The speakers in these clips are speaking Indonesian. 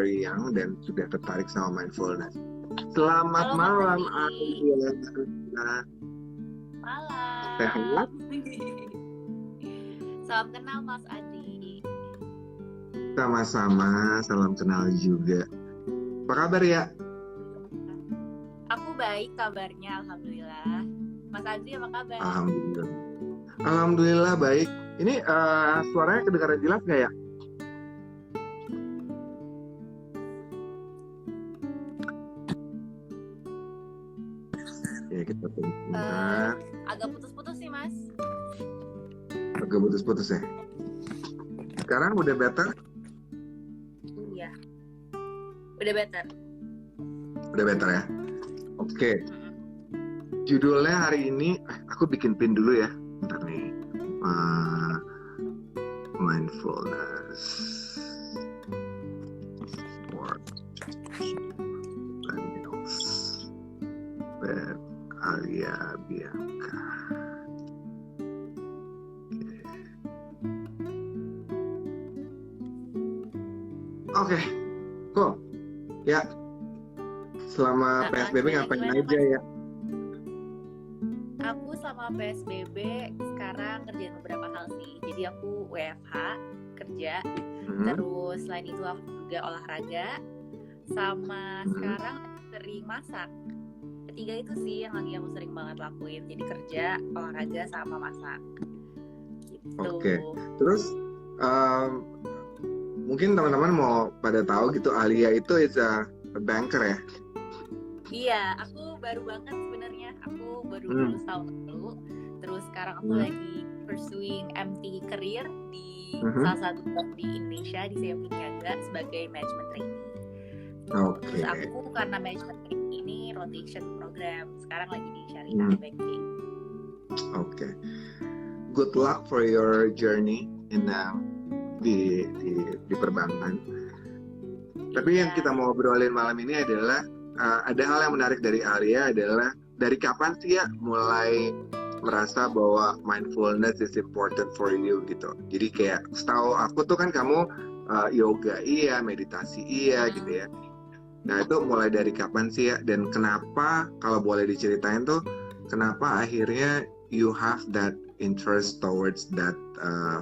very young dan sudah tertarik sama mindfulness. Selamat Halo Mas malam, Adi. Alia. Sehat? Malam. Salam kenal Mas Adi. Sama-sama, salam kenal juga. Apa kabar ya? Aku baik kabarnya, alhamdulillah. Mas Adi apa kabar? Alhamdulillah. Alhamdulillah baik. Ini suaranya kedengaran jelas nggak ya? Ya kita tunggu sebentar. Agak putus-putus sih Mas. Agak putus-putus ya. Sekarang udah better? Iya. Udah better. Udah better ya. Oke. Judulnya hari ini, aku bikin pin dulu ya. Bentar nih. Mindfulness for millennials with Alia Bianca. Oke, cool. Ya, selama PSBB ngapain aja ya? Aku selama PSBB sekarang kerjain beberapa hal sih. Jadi aku WFH kerja, terus selain itu aku juga olahraga, sama sekarang sering masak. Ketiga itu sih yang lagi aku sering banget lakuin. Jadi kerja, olahraga, sama masak. Gitu. Oke. Terus mungkin teman-teman mau pada tahu gitu, Alia itu is a banker ya? Iya, aku baru banget sebenarnya. Aku baru lulus tahun lalu. Terus sekarang aku lagi pursuing MT career di salah satu bank di Indonesia, di CMB Niaga sebagai management trainee. Oke. Terus aku karena management trainee ini rotation program. Sekarang lagi di Syariah Banking. Oke. Good luck for your journey in di perbankan. Tapi yang kita mau obrolin malam ini adalah ada hal yang menarik dari Alia adalah dari kapan sih ya mulai merasa bahwa mindfulness is important for you gitu. Jadi kayak setahu aku tuh kan kamu yoga iya, meditasi iya gitu ya. Nah itu mulai dari kapan sih ya? Dan kenapa kalau boleh diceritain tuh kenapa akhirnya you have that interest towards that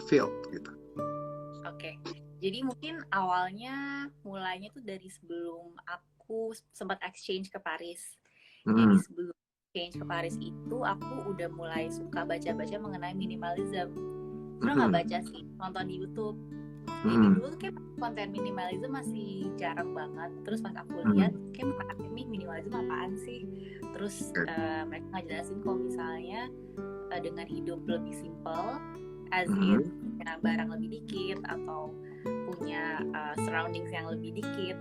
field gitu? Oke. Jadi mungkin awalnya mulainya tuh dari sebelum aku sempat exchange ke Paris. Jadi sebelum exchange ke Paris itu aku udah mulai suka baca-baca mengenai minimalism. Terus nggak baca sih, nonton di YouTube. Jadi dulu tuh kayak konten minimalism masih jarang banget. Terus pas aku lihat kayak minimalism apaan sih? Terus mereka ngejelasin kalau misalnya dengan hidup lebih simple, as in punya barang lebih dikit atau punya surroundings yang lebih dikit,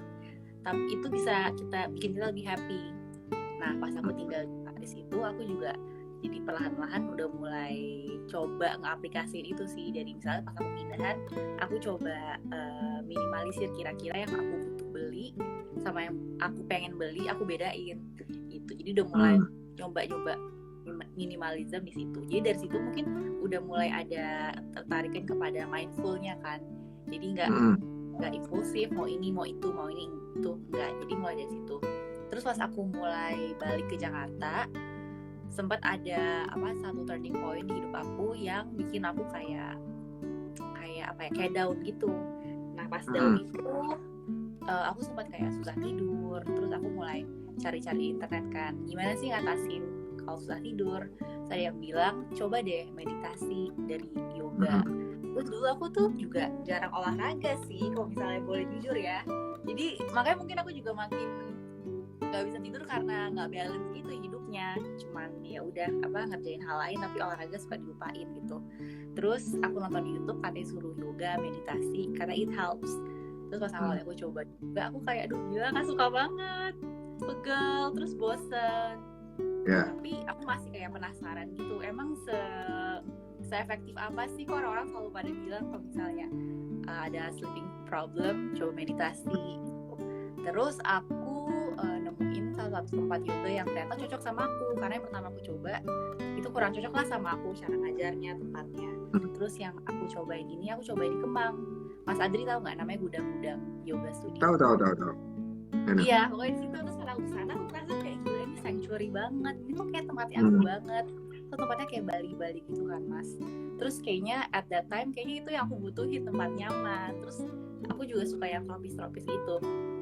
tapi itu bisa bikin kita lebih happy. Nah pas aku tinggal di Paris itu aku juga jadi perlahan-lahan udah mulai coba ngeaplikasiin itu sih. Dari misalnya pas aku pindahan aku coba minimalisir kira-kira yang aku butuh beli sama yang aku pengen beli aku bedain gitu. Jadi udah mulai nyoba-nyoba minimalism di situ. Jadi dari situ mungkin udah mulai ada tertarikan kepada mindfulnya kan. Jadi nggak impulsif mau ini mau itu mau ini itu nggak. Jadi mulai dari situ. Terus pas aku mulai balik ke Jakarta sempat ada satu turning point di hidup aku yang bikin aku kayak down gitu. Nah pas down itu aku sempat kayak susah tidur. Terus aku mulai cari-cari internet kan gimana sih ngatasin kalau susah tidur. Saya yang bilang coba deh meditasi dari yoga. Terus dulu aku tuh juga jarang olahraga sih kalau misalnya boleh jujur ya. Jadi makanya mungkin aku juga makin nggak bisa tidur karena nggak balance gitu hidupnya. Cuman ya udah ngerjain hal lain tapi olahraga suka dilupain gitu. Terus aku nonton di YouTube katanya suruh yoga meditasi karena it helps. Terus pas awalnya aku coba juga aku kayak aduh gila nggak suka banget, pegel terus bosen. Tapi aku masih kayak penasaran gitu emang se-efektif apa sih kok orang-orang selalu pada bilang kalau misalnya ada sleeping problem coba meditasi. Terus aku nemuin salah satu tempat yoga yang ternyata cocok sama aku karena yang pertama aku coba itu kurang cocok lah sama aku cara ngajarnya tempatnya. Terus yang aku cobain ini aku cobain di Kemang Mas Adri tahu nggak namanya Gudang-Gudang Yoga Studio? Tahu. Iya, pokoknya di situ terus kalau aku kesana aku merasa kayak gila ini sanctuary banget, ini tuh kayak tempatnya aku banget. Itu tempatnya kayak Bali gitu kan Mas. Terus kayaknya at that time kayaknya itu yang aku butuhin, tempat nyaman. Terus aku juga suka yang tropis gitu.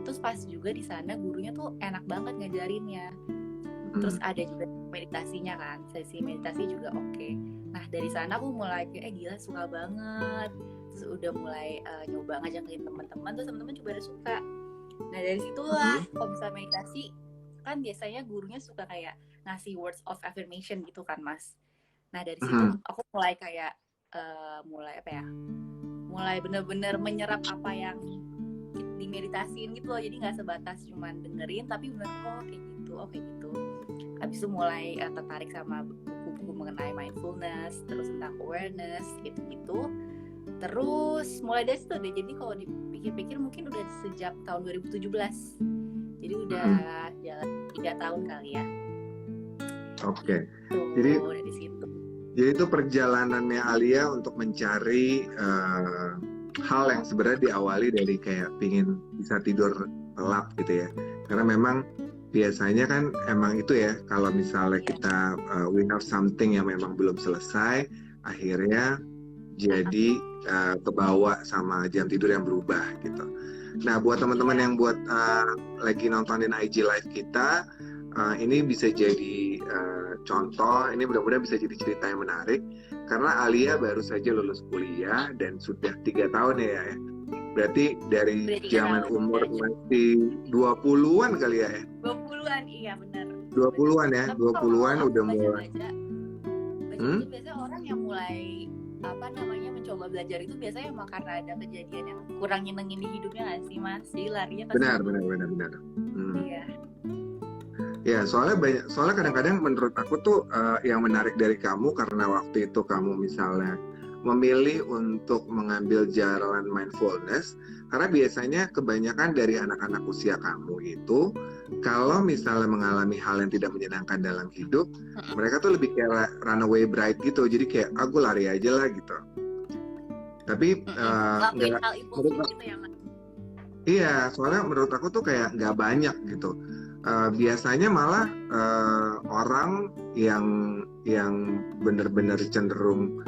Terus pas juga di sana gurunya tuh enak banget ngajarinnya. Terus ada juga meditasinya kan, sesi meditasi juga oke. Nah dari sana aku mulai kayak gila suka banget. Terus udah mulai nyoba ngajakin teman-teman, terus teman-teman juga udah suka. Nah dari situlah kalau misalnya meditasi kan biasanya gurunya suka kayak ngasih words of affirmation gitu kan Mas. Nah dari situ aku mulai kayak mulai bener-bener menyerap apa yang dimeditasiin gitu loh. Jadi nggak sebatas cuman dengerin tapi bener kayak gitu. Habis itu mulai tertarik sama buku-buku mengenai mindfulness, terus tentang awareness gitu-gitu. Terus mulai dari situ deh, jadi kalau dipikir-pikir mungkin udah sejak tahun 2017. Jadi udah jalan 3 tahun kali ya. Oke. Jadi dari situ. Jadi itu perjalanannya Alia untuk mencari hal yang sebenarnya diawali dari kayak pingin bisa tidur lelap gitu ya. Karena memang biasanya kan emang itu ya, kalau misalnya kita we have something yang memang belum selesai, akhirnya jadi kebawa sama jam tidur yang berubah gitu. Nah buat teman-teman yang lagi nontonin IG live kita, ini bisa jadi contoh, ini mudah-mudahan bisa jadi cerita yang menarik karena Alia baru saja lulus kuliah dan sudah 3 tahun ya. Berarti dari zaman umur masih 20-an kali ya? 20-an, iya benar. 20-an ya, 20-an udah mulai. Itu biasanya orang yang mulai mencoba belajar itu biasanya emang karena ada kejadian yang kurang nyenengin di hidupnya nggak sih Mas? Jadi larinya pasti. Benar. Iya. Ya soalnya kadang-kadang menurut aku tuh yang menarik dari kamu karena waktu itu kamu misalnya memilih untuk mengambil jalan mindfulness, karena biasanya kebanyakan dari anak-anak usia kamu itu kalau misalnya mengalami hal yang tidak menyenangkan dalam hidup, mereka tuh lebih kayak runaway bride gitu, jadi kayak aku lari aja lah gitu. Tapi lakuin hal impulsif gitu ya Mas? Iya, soalnya menurut aku tuh kayak nggak banyak gitu. Biasanya malah orang yang benar-benar cenderung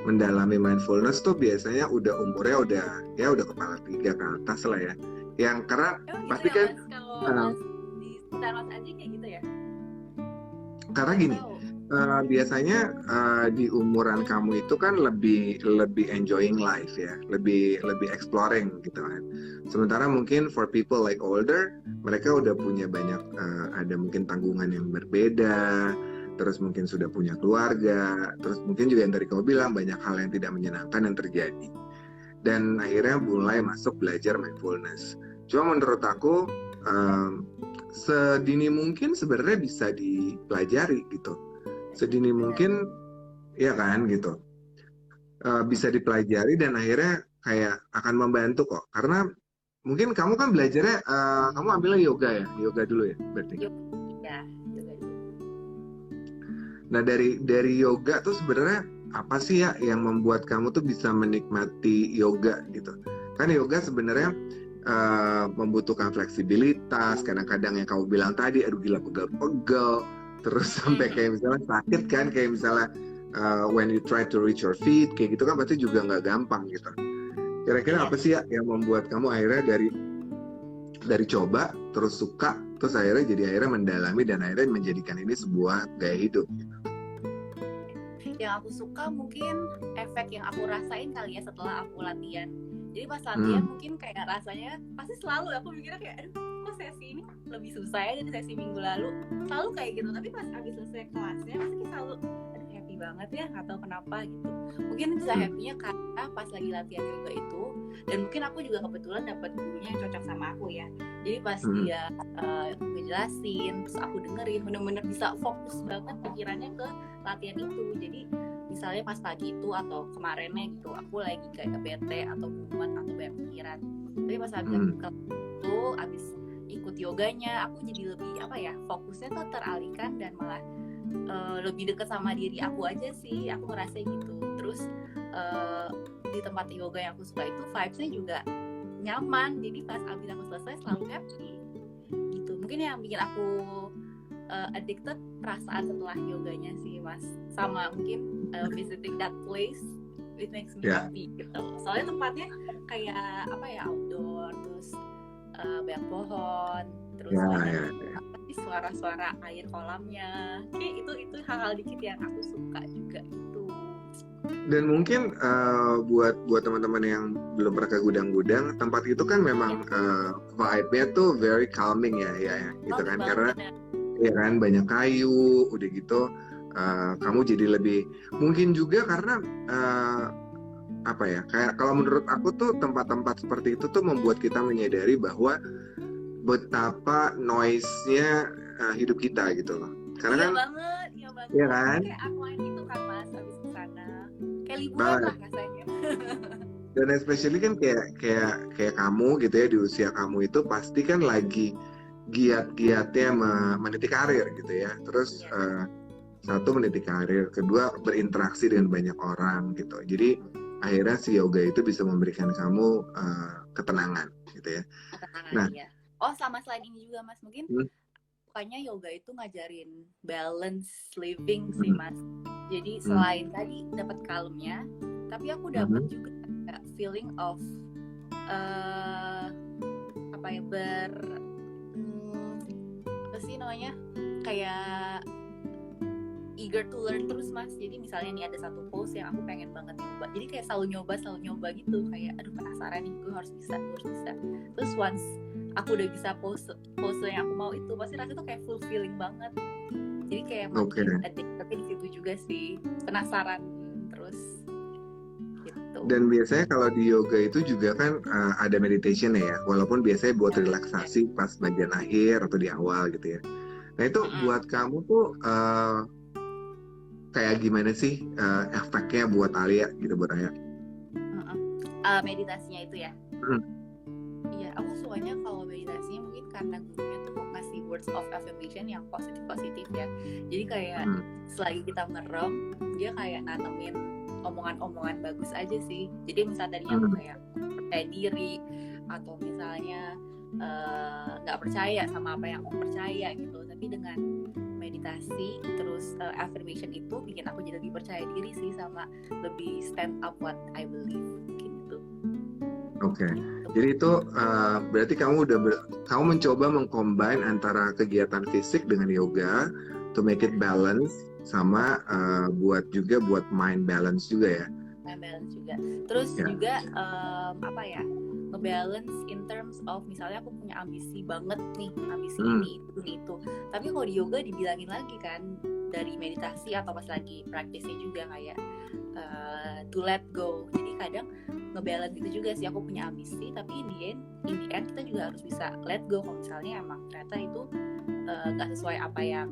mendalami mindfulness tuh biasanya umurnya udah kepala 3 ke atas lah ya. Yang karena pasti gitu ya, kan Mas, di sekitar Mas Aji kayak gitu ya. Karena gini, biasanya di umuran kamu itu kan lebih enjoying life ya, lebih exploring gitu kan. Sementara mungkin for people like older, mereka udah punya banyak ada mungkin tanggungan yang berbeda, terus mungkin sudah punya keluarga, terus mungkin juga yang tadi kamu bilang banyak hal yang tidak menyenangkan yang terjadi. Dan akhirnya mulai masuk belajar mindfulness. Cuma menurut aku sedini mungkin sebenarnya bisa dipelajari gitu. Sedini mungkin ya kan gitu. Bisa dipelajari dan akhirnya kayak akan membantu kok. Karena mungkin kamu kan belajarnya kamu ambilnya yoga dulu ya berarti. Ya, yoga dulu. Nah dari yoga tuh sebenarnya apa sih ya yang membuat kamu tuh bisa menikmati yoga gitu? Kan yoga sebenarnya membutuhkan fleksibilitas. Kadang-kadang yang kamu bilang tadi, aduh gila pegel-pegel, terus sampai kayak misalnya sakit kan, kayak misalnya when you try to reach your feet, kayak gitu kan berarti juga nggak gampang gitu. Kira-kira apa sih ya yang membuat kamu akhirnya dari coba terus suka terus akhirnya mendalami dan akhirnya menjadikan ini sebuah gaya hidup gitu. Yang aku suka mungkin efek yang aku rasain kali ya setelah aku latihan. Jadi pas latihan mungkin kayak rasanya pasti selalu aku mikirnya kayak aduh kok sesi ini lebih susah ya dari sesi minggu lalu, selalu kayak gitu. Tapi pas habis selesai kelasnya pasti selalu aduh happy banget ya, nggak tahu kenapa gitu. Mungkin bisa happy-nya karena pas lagi latihan yoga itu, dan mungkin aku juga kebetulan dapat gurunya yang cocok sama aku ya. Jadi pas dia ngejelasin, terus aku dengerin, bener-bener bisa fokus banget pikirannya ke latihan itu. Jadi misalnya pas pagi itu atau kemarinnya gitu, aku lagi kayak bete atau mumet atau banyak pikiran. Tapi pas habis ikut yoganya, aku jadi lebih fokusnya tuh teralihkan dan malah lebih dekat sama diri aku aja sih, aku ngerasa gitu. Terus di tempat yoga yang aku suka itu vibes-nya juga nyaman, jadi pas abis aku selesai selalu happy gitu. Mungkin yang bikin aku addicted perasaan setelah yoganya sih Mas, sama mungkin visiting that place, it makes me happy gitu. Soalnya tempatnya kayak apa ya, outdoor, terus banyak pohon, terus apa sih, suara-suara air kolamnya, kayak itu hal-hal dikit yang aku suka juga gitu. Dan mungkin buat teman-teman yang belum pernah ke gudang-gudang, tempat itu kan memang vibe-nya tuh very calming ya gitu kan, karena ya kan banyak kayu, udah gitu kamu jadi lebih, mungkin juga karena apa ya, kayak kalau menurut aku tuh tempat-tempat seperti itu tuh membuat kita menyadari bahwa betapa noise-nya hidup kita gitu loh. Karena iya kan banget. Iya kan? Kayak unwind gitu kan Mas abis kesana, kayak liburan lah rasanya. Dan especially kan kayak kamu gitu ya, di usia kamu itu pasti kan lagi giat-giatnya meniti karir gitu ya. Terus satu, meniti karir, kedua berinteraksi dengan banyak orang gitu. Jadi akhirnya si yoga itu bisa memberikan kamu ketenangan gitu ya. Ketenangan, iya. Oh, sama selain ini juga Mas, mungkin pokoknya yoga itu ngajarin balance living sih Mas. Jadi selain tadi dapat kalmnya, tapi aku dapat juga feeling of apa ya, apa sih namanya, kayak eager to learn terus Mas. Jadi misalnya nih ada satu pose yang aku pengen banget nyoba, jadi kayak selalu nyoba gitu, kayak aduh penasaran nih, gue harus bisa. Terus once aku udah bisa pose yang aku mau itu, pasti rasanya tuh kayak fulfilling banget. Jadi kayak makin addicted, tapi di situ juga sih penasaran terus gitu. Dan biasanya kalau di yoga itu juga kan ada meditation ya, walaupun biasanya buat relaksasi pas bagian akhir atau di awal gitu ya. Nah itu buat kamu tuh kayak gimana sih efeknya buat Alia gitu, buat Aya? Meditasinya itu ya. Iya, aku sukanya kalau meditasinya mungkin karena gurunya tuh ngasih words of affirmation yang positif ya. Jadi kayak selagi kita merem, dia kayak nanemin omongan-omongan bagus aja sih. Jadi misalnya tadinya aku kayak percaya diri, atau misalnya nggak percaya sama apa yang aku percaya gitu, tapi dengan meditasi terus affirmation itu bikin aku jadi lebih percaya diri sih, sama lebih stand up what I believe gitu. Oke. Jadi itu berarti kamu mencoba mengcombine antara kegiatan fisik dengan yoga to make it balance, sama buat mind balance juga ya. Mind balance juga. Terus juga apa ya, ngebalance in terms of misalnya aku punya ambisi banget nih, ambisi ini itu. Tapi kalau di yoga dibilangin lagi kan dari meditasi atau pas lagi praktisnya juga kayak to let go. Jadi kadang ngebalance gitu juga sih, aku punya ambisi tapi in the end kita juga harus bisa let go kalau misalnya emang ternyata itu nggak sesuai apa yang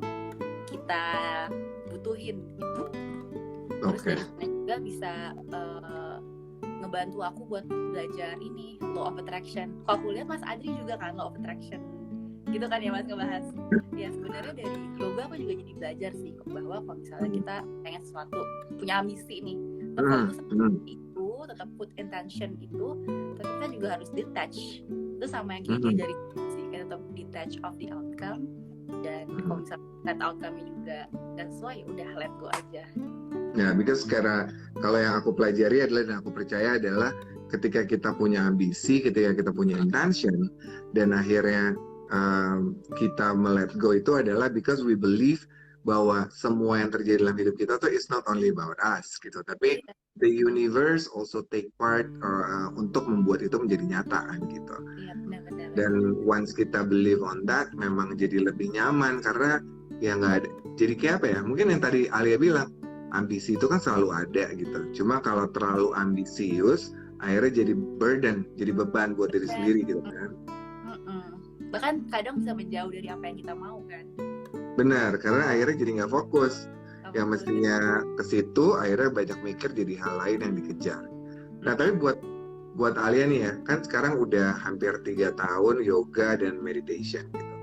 kita butuhin gitu. Terus juga bisa ngebantu aku buat belajar ini law of attraction. Kalau aku lihat Mas Adri juga kan law of attraction gitu kan ya Mas, ngebahas. Ya sebenarnya dari yoga aku juga jadi belajar sih bahwa kalau misalnya kita pengen sesuatu, punya ambisi nih, tetap itu, tetap put intention itu, tapi kita juga harus detach. Itu sama yang kayak dari sih, kita tetap detach of the outcome, dan kalau misalnya that outcome-nya juga gak sesuai, ya udah let go aja. Ya, because karena kalau yang aku pelajari adalah, dan aku percaya adalah ketika kita punya ambisi, ketika kita punya intention, dan akhirnya kita let go itu adalah because we believe bahwa semua yang terjadi dalam hidup kita tuh is not only about us gitu, tapi the universe also take part untuk membuat itu menjadi nyata kan gitu. Dan once kita believe on that, memang jadi lebih nyaman karena ya nggak ada. Jadi kayak apa ya? Mungkin yang tadi Alia bilang, ambisi itu kan selalu ada gitu. Cuma kalau terlalu ambisius, akhirnya jadi burden, jadi beban buat diri sendiri gitu kan. Bahkan kadang bisa menjauh dari apa yang kita mau kan. Benar, karena akhirnya jadi nggak fokus. Yang mestinya ke situ, akhirnya banyak mikir jadi hal lain yang dikejar. Nah, tapi buat Alia nih ya, kan sekarang udah hampir 3 tahun yoga dan meditation gitu.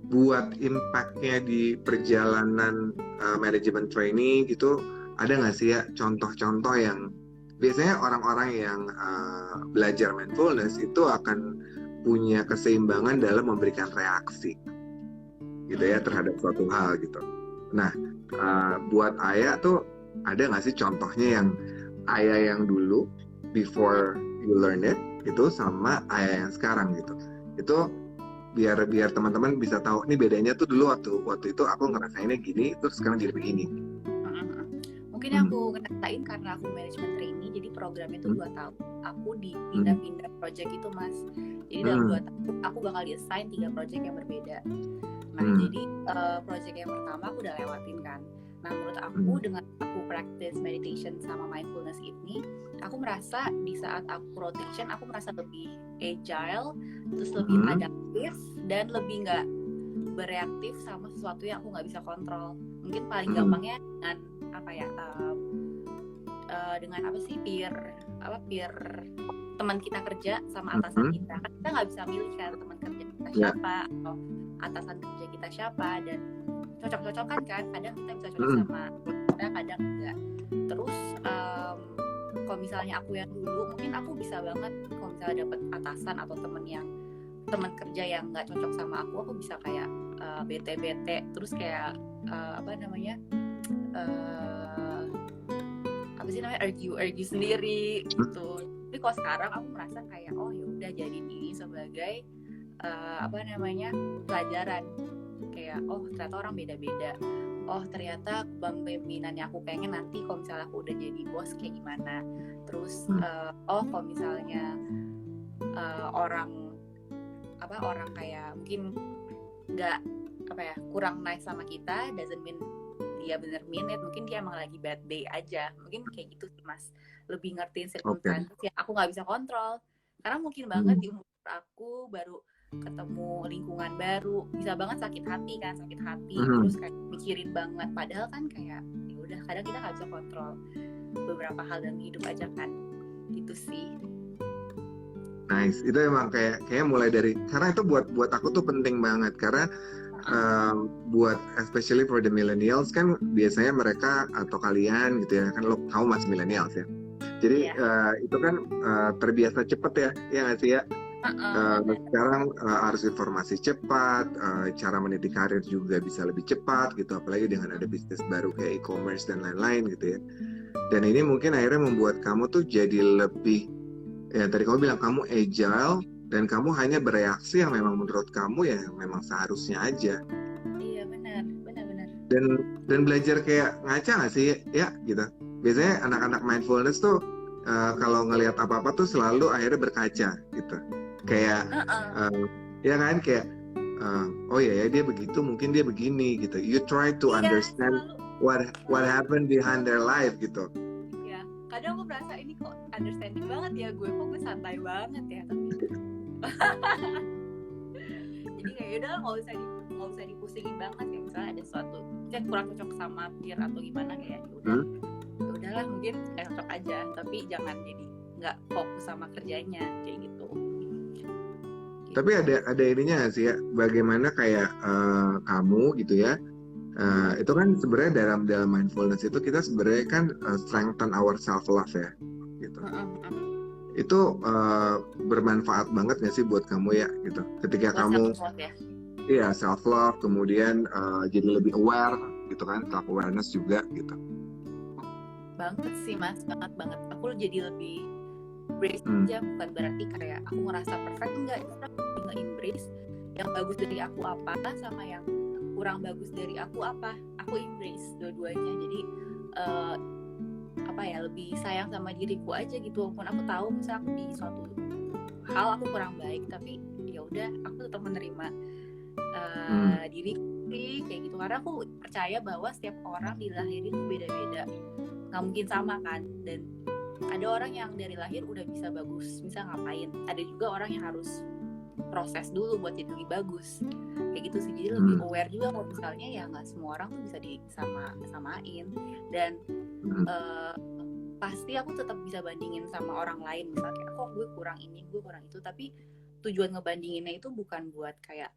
Buat impact-nya di perjalanan manajemen training gitu, ada nggak sih ya contoh-contoh yang biasanya orang-orang yang belajar mindfulness itu akan punya keseimbangan dalam memberikan reaksi gitu ya terhadap suatu hal gitu. Nah, buat Aya tuh ada nggak sih contohnya yang Aya yang dulu before you learn it itu sama Aya yang sekarang gitu. Itu biar teman-teman bisa tahu nih bedanya tuh dulu waktu itu aku ngerasainnya gini terus sekarang jadi begini. Mungkin aku ngerasain karena aku manajemen trainee, jadi programnya itu 2 tahun. Aku dipindah-pindah project itu, Mas. Jadi dalam 2 tahun aku bakal di-assign 3 project yang berbeda. Nah, jadi project yang pertama aku udah lewatin kan. Nah, menurut aku dengan aku practice meditation sama mindfulness ini, aku merasa di saat aku rotation, aku merasa lebih agile, terus lebih adaptif, dan lebih nggak bereaktif sama sesuatu yang aku nggak bisa kontrol. Mungkin paling gampangnya dengan apa ya, dengan apa sih, peer teman kita kerja sama atasan kita. Kan kita nggak bisa milih kan teman kerja kita siapa atau atasan kerja kita siapa, dan cocok-cocokan kan, kadang kita bisa cocok sama kita, kadang enggak. Terus kalau misalnya aku yang dulu, mungkin aku bisa banget kalau misalnya dapet atasan atau teman kerja yang nggak cocok sama aku bisa kayak bete, terus kayak argue sendiri gitu. Tapi kalau sekarang aku merasa kayak oh ya udah, jadiin ini sebagai pelajaran. Kayak oh ternyata orang beda-beda. Oh ternyata kepemimpinan yang aku pengen nanti kalau misalnya aku udah jadi bos kayak gimana. Terus kalau misalnya orang kayak mungkin nggak kurang nice sama kita, doesn't mean dia bener mean it, mungkin dia emang lagi bad day aja. Mungkin kayak gitu sih, Mas. Lebih ngertiin circumstances yang aku nggak bisa kontrol. Karena mungkin banget di umur aku baru ketemu lingkungan baru, bisa banget sakit hati, terus kayak mikirin banget, padahal kan kayak ya udah, kadang kita nggak bisa kontrol beberapa hal dalam hidup aja kan, gitu sih. Nice, itu emang kayak mulai dari, karena itu buat aku tuh penting banget, karena buat especially for the millennials kan biasanya mereka atau kalian gitu ya kan, kamu masih millennials ya, jadi itu kan terbiasa cepet ya nggak sih ya. Sekarang harus informasi cepat, cara meniti karir juga bisa lebih cepat gitu, apalagi dengan ada bisnis baru kayak e-commerce dan lain-lain gitu ya. Dan ini mungkin akhirnya membuat kamu tuh jadi lebih, ya tadi kamu bilang kamu agile dan kamu hanya bereaksi yang memang menurut kamu ya memang seharusnya aja. Iya benar. Dan belajar kayak ngaca nggak sih ya gitu. Biasanya anak-anak mindfulness tuh kalau ngelihat apa-apa tuh selalu akhirnya berkaca gitu. Kayak ya kan kayak oh ya dia begitu, mungkin dia begini gitu. You try to understand what happened behind their life gitu. Ya, kadang aku merasa ini kok understanding banget ya gue santai banget ya, tapi jadi kayak udah nggak usah dipusingin banget ya, misalnya ada sesuatu yang kurang cocok sama peer atau gimana, kayak udahlah mungkin kayak cocok aja, tapi jangan jadi nggak fokus sama kerjanya kayak gitu. Tapi ada ininya sih ya, bagaimana kayak kamu gitu ya, itu kan sebenarnya dalam mindfulness itu kita sebenarnya kan strengthen our self love ya, gitu. Itu bermanfaat banget nggak sih buat kamu ya, gitu. Ketika buat kamu self love, kemudian jadi lebih aware, gitu kan, self awareness juga, gitu. Banget sih Mas, banget. Aku jadi lebih embrace aja, bukan berarti kayak aku ngerasa perfect, enggak, aku nge-embrace yang bagus dari aku apa, sama yang kurang bagus dari aku apa, aku embrace dua-duanya. Jadi lebih sayang sama diriku aja gitu, walaupun aku tahu misalnya aku di suatu hal aku kurang baik, tapi ya udah aku tetap menerima diri kayak gitu, karena aku percaya bahwa setiap orang dilahirin itu beda-beda, nggak mungkin sama kan. Dan ada orang yang dari lahir udah bisa bagus, misal ngapain. Ada juga orang yang harus proses dulu buat jadi lebih bagus. Kayak gitu sih. Jadi lebih aware juga kalau misalnya ya nggak semua orang tuh bisa disamain. Dan pasti aku tetap bisa bandingin sama orang lain. Misalnya kok gue kurang ini, gue kurang itu. Tapi tujuan ngebandinginnya itu bukan buat kayak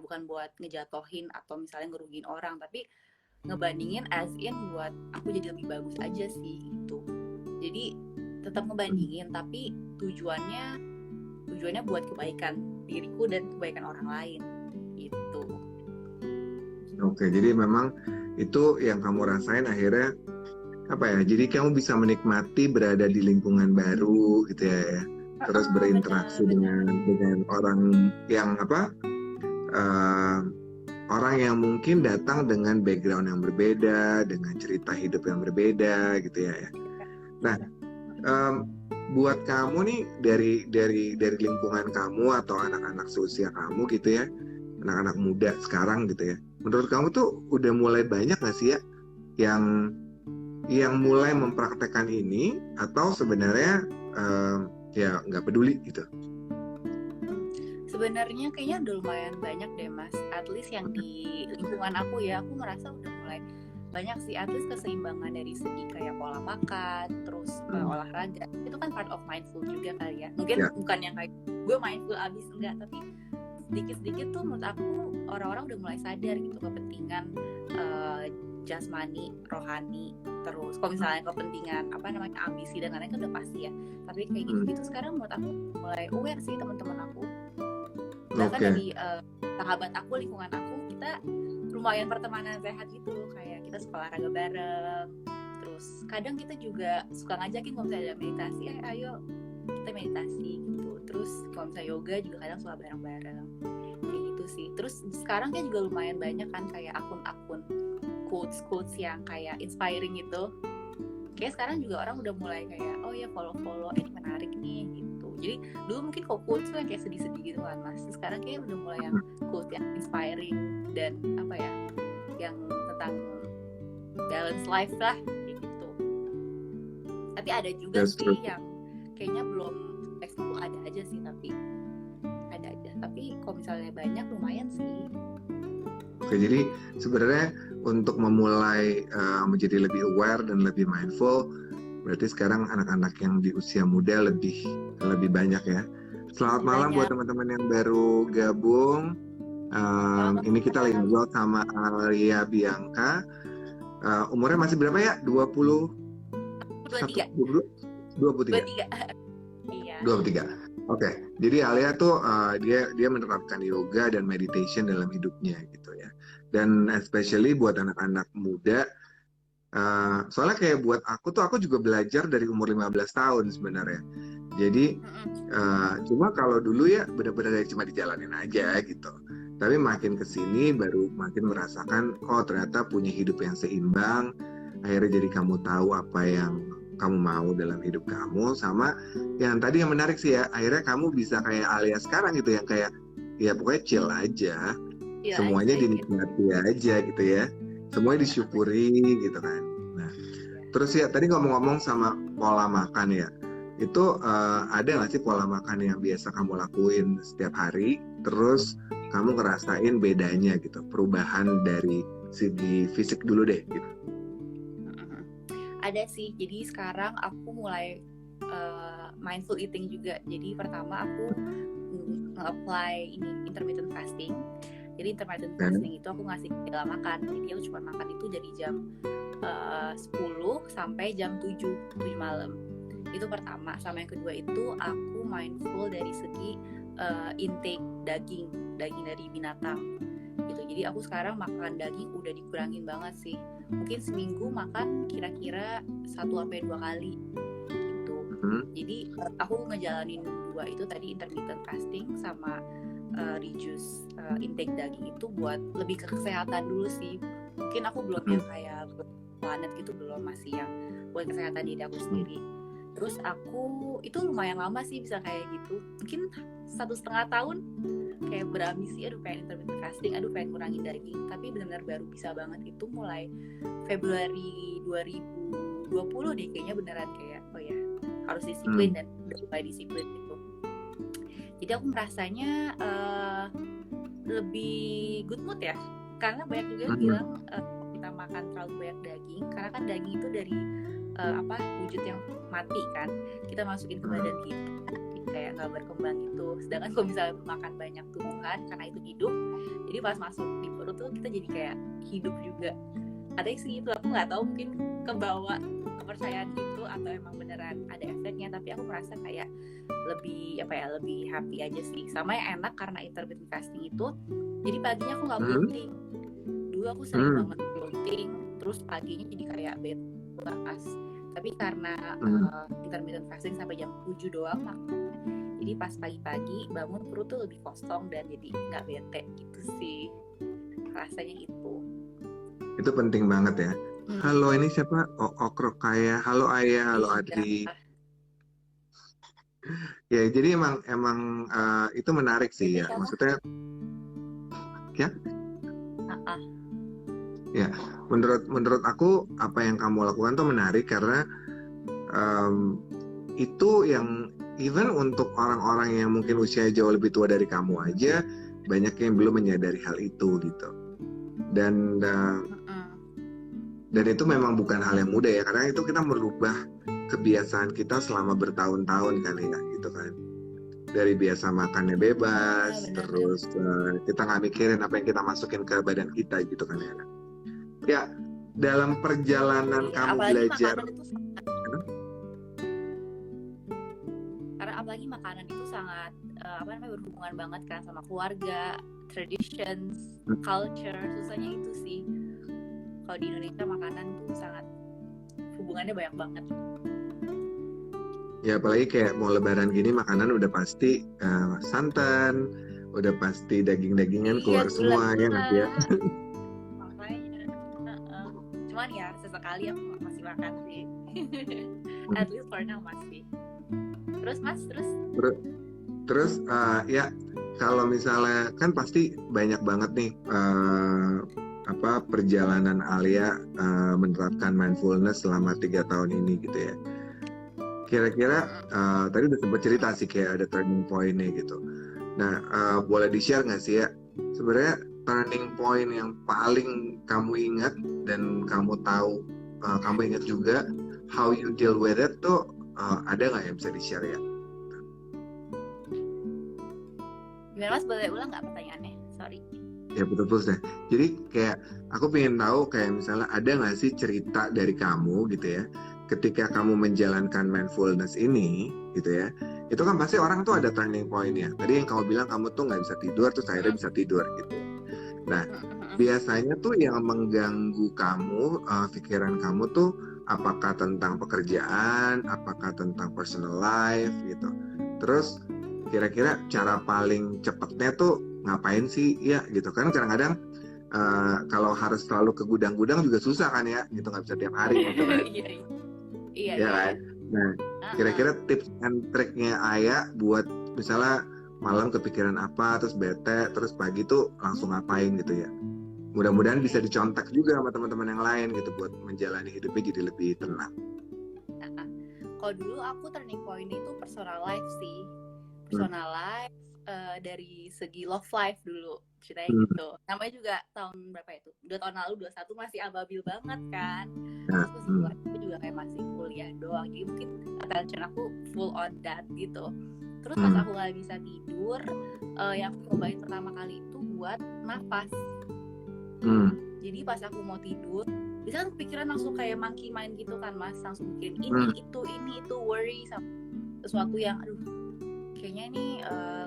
bukan buat ngejatohin atau misalnya ngerugiin orang, tapi ngebandingin as in buat aku jadi lebih bagus aja sih gitu. Jadi tetap ngebandingin, tapi tujuannya buat kebaikan diriku dan kebaikan orang lain gitu. Oke, jadi memang itu yang kamu rasain akhirnya apa ya? Jadi kamu bisa menikmati berada di lingkungan baru gitu ya, terus berinteraksi bener. dengan orang yang orang yang mungkin datang dengan background yang berbeda, dengan cerita hidup yang berbeda gitu ya. Nah, buat kamu nih dari lingkungan kamu atau anak-anak seusia kamu gitu ya, anak-anak muda sekarang gitu ya, menurut kamu tuh udah mulai banyak nggak sih ya yang mulai mempraktekkan ini, atau sebenarnya ya nggak peduli gitu? Sebenarnya kayaknya udah lumayan banyak deh Mas, at least yang di lingkungan aku ya, aku merasa udah mulai banyak sih, at least keseimbangan dari segi kayak pola makan, terus olahraga, itu kan part of mindful juga kali ya. Mungkin bukan yang kayak gue mindful abis, enggak, tapi sedikit-sedikit tuh menurut aku orang-orang udah mulai sadar gitu kepentingan jasmani, rohani, terus kalau misalnya kepentingan ambisi dan lain-lain kan udah pasti ya, tapi kayak gitu sekarang menurut aku mulai aware sih teman-teman aku. Bahkan dari sahabat aku, lingkungan aku, kita lumayan pertemanan sehat gitu, kayak kita suka olahraga bareng, terus kadang kita juga suka ngajakin kalau misalnya ada meditasi, ayo kita meditasi gitu, terus kalau misalnya yoga juga kadang suka bareng-bareng kayak gitu sih. Terus sekarang kan juga lumayan banyak kan kayak akun-akun quotes yang kayak inspiring gitu, kayak sekarang juga orang udah mulai kayak oh ya follow ini menarik nih gitu. Jadi dulu mungkin kok quotes tuh yang kayak sedih-sedih gitu kan Mas, sekarang kayak udah mulai yang quotes yang inspiring dan yang tentang balance life lah kayak gitu. Tapi ada juga sih yang kayaknya belum eksklusif, ada aja sih, tapi kalau misalnya banyak lumayan sih. Oke, jadi sebenarnya untuk memulai menjadi lebih aware dan lebih mindful, berarti sekarang anak-anak yang di usia muda lebih banyak ya. Selamat malam buat teman-teman yang baru gabung. Ini kita lagi ngobrol sama Alia Bianca. Umurnya masih berapa ya? 23. Iya. 23. Oke, jadi Alia tuh dia menerapkan yoga dan meditation dalam hidupnya gitu ya. Dan especially buat anak-anak muda, soalnya kayak buat aku juga belajar dari umur 15 tahun sebenarnya. Jadi cuma kalau dulu ya benar-benar cuma dijalanin aja gitu. Tapi makin kesini baru makin merasakan, oh ternyata punya hidup yang seimbang. Akhirnya jadi kamu tahu apa yang kamu mau dalam hidup kamu, sama yang tadi yang menarik sih ya, akhirnya kamu bisa kayak Alia sekarang gitu, yang kayak ya pokoknya chill aja, semuanya dinikmati aja gitu ya, semuanya disyukuri gitu kan. Nah terus ya tadi ngomong-ngomong sama pola makan ya, itu ada nggak sih pola makan yang biasa kamu lakuin setiap hari, terus kamu ngerasain bedanya gitu, perubahan dari segi fisik dulu deh gitu? Ada sih, jadi sekarang aku mulai mindful eating juga. Jadi pertama aku nge-apply ini intermittent fasting. Jadi intermittent fasting itu aku ngasih jeda makan. Jadi aku cuma makan itu dari jam 10 sampai jam 7 malam. Itu pertama. Sama yang kedua itu aku mindful dari segi intake daging dari binatang gitu. Jadi aku sekarang makan daging udah dikurangin banget sih. Mungkin seminggu makan kira-kira 1-2 kali gitu. Jadi aku ngejalanin 2 itu tadi, intermittent fasting sama reduce intake daging, itu buat lebih ke kesehatan dulu sih. Mungkin aku belum yang kayak planet gitu, belum, masih yang buat kesehatan diri aku sendiri. Terus aku itu lumayan lama sih bisa kayak gitu, mungkin 1,5 tahun kayak berambisi, aduh pengen intermittent fasting, aduh pengen kurangin daging, tapi benar-benar baru bisa banget itu mulai Februari 2020 deh kayaknya, beneran kayak oh ya harus disiplin dan udah mulai disiplin gitu. Jadi aku merasanya lebih good mood ya, karena banyak juga yang bilang kita makan terlalu banyak daging, karena kan daging itu dari wujud yang mati kan, kita masukin ke badan kita kayak nggak berkembang gitu. Sedangkan kalau misalnya makan banyak tumbuhan, karena itu hidup, jadi pas masuk di perut tuh kita jadi kayak hidup juga. ada sih itu, aku nggak tahu mungkin kebawa kepercayaan itu atau emang beneran ada efeknya, tapi aku merasa kayak lebih lebih happy aja sih. Sama yang enak karena intermittent fasting itu, jadi paginya aku nggak bloating. Dulu aku sering banget bloating, terus paginya jadi kayak bebas. Tapi karena intermittent fasting sampai jam 7 doang makan, jadi pas pagi-pagi bangun perut tuh lebih kosong dan jadi nggak bete gitu sih rasanya itu. Itu penting banget ya. Halo, ini siapa? Okro Kaya. Halo Ayah, halo Adri. Ya, jadi emang itu menarik sih ya. Maksudnya ya. Ya, menurut aku apa yang kamu lakukan tuh menarik karena itu yang even untuk orang-orang yang mungkin usia jauh lebih tua dari kamu aja banyak yang belum menyadari hal itu gitu. Dan itu memang bukan hal yang mudah ya, karena itu kita merubah kebiasaan kita selama bertahun-tahun kan ya gitu kan. Dari biasa makannya bebas, terus kita nggak mikirin apa yang kita masukin ke badan kita gitu kan ya. Ya, dalam perjalanan kamu belajar, karena apalagi makanan itu sangat berhubungan banget kan sama keluarga, traditions, culture. Susahnya itu sih, kalau di Indonesia makanan tuh sangat hubungannya banyak banget. Ya apalagi kayak mau lebaran gini makanan udah pasti santan, udah pasti daging-dagingan keluar semua ya nggak ya? Makanya, cuman ya sesekali aku masih makan sih, at least for now masih. Terus mas, terus ya kalau misalnya kan pasti banyak banget nih perjalanan Alia menerapkan mindfulness selama 3 tahun ini gitu ya. Kira-kira tadi udah sempat cerita sih kayak ada turning point-nya gitu. Nah, boleh di-share nggak sih ya sebenarnya turning point yang paling kamu ingat dan kamu tahu, kamu ingat juga how you deal with it tuh ada nggak yang bisa di-share ya? Gimana mas, boleh ulang nggak pertanyaannya? Sorry. Ya betul deh. Jadi kayak aku pengen tahu kayak misalnya ada nggak sih cerita dari kamu gitu ya, ketika kamu menjalankan mindfulness ini gitu ya, itu kan pasti orang tuh ada turning point-nya. Tadi yang kamu bilang kamu tuh nggak bisa tidur terus akhirnya bisa tidur gitu. Nah biasanya tuh yang mengganggu kamu, pikiran kamu tuh apakah tentang pekerjaan, apakah tentang personal life gitu. Terus kira-kira cara paling cepatnya tuh ngapain sih ya gitu kan, kadang-kadang kalau harus selalu ke gudang-gudang juga susah kan ya gitu, nggak bisa tiap hari gitu kan. Iya kan. Nah kira-kira tips and triknya Ayah buat misalnya malam kepikiran apa terus bete terus pagi tuh langsung ngapain gitu ya, mudah-mudahan bisa dicontek juga sama teman-teman yang lain gitu buat menjalani hidupnya jadi lebih tenang. Kalau dulu aku turning point itu personal life sih, personal life dari segi love life dulu ceritanya gitu. Namanya juga tahun berapa itu? 2 tahun lalu 21 masih ababil banget kan. Terus masih keluar aku juga kayak masih kuliah doang. Jadi mungkin attention aku full on that gitu. Terus pas aku gak bisa tidur, yang aku cobain pertama kali itu buat nafas. Jadi pas aku mau tidur, bisa kan pikiran langsung kayak monkey mind gitu kan mas, langsung mikirin ini itu worry sama sesuatu yang aduh kayaknya ini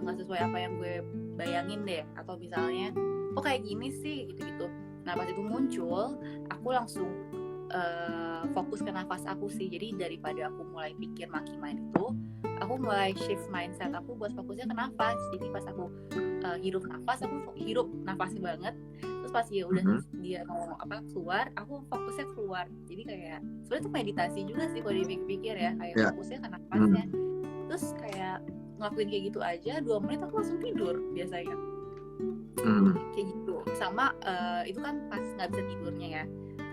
nggak sesuai apa yang gue bayangin deh, atau misalnya kok kayak gini sih gitu-gitu. Nah pas itu muncul, aku langsung fokus ke nafas aku sih. Jadi daripada aku mulai pikir monkey mind itu, aku mulai shift mindset aku buat fokusnya ke nafas. Jadi pas aku hirup nafas, aku hirup nafasnya banget. Terus pas ya udah dia mau keluar, aku fokusnya keluar. Jadi kayak sebenarnya itu meditasi juga sih kalau dipikir-pikir ya, kayak fokusnya ke nafasnya. Terus kayak ngelakuin kayak gitu aja 2 menit aku langsung tidur biasanya. Kayak gitu. Sama itu kan pas nggak bisa tidurnya ya,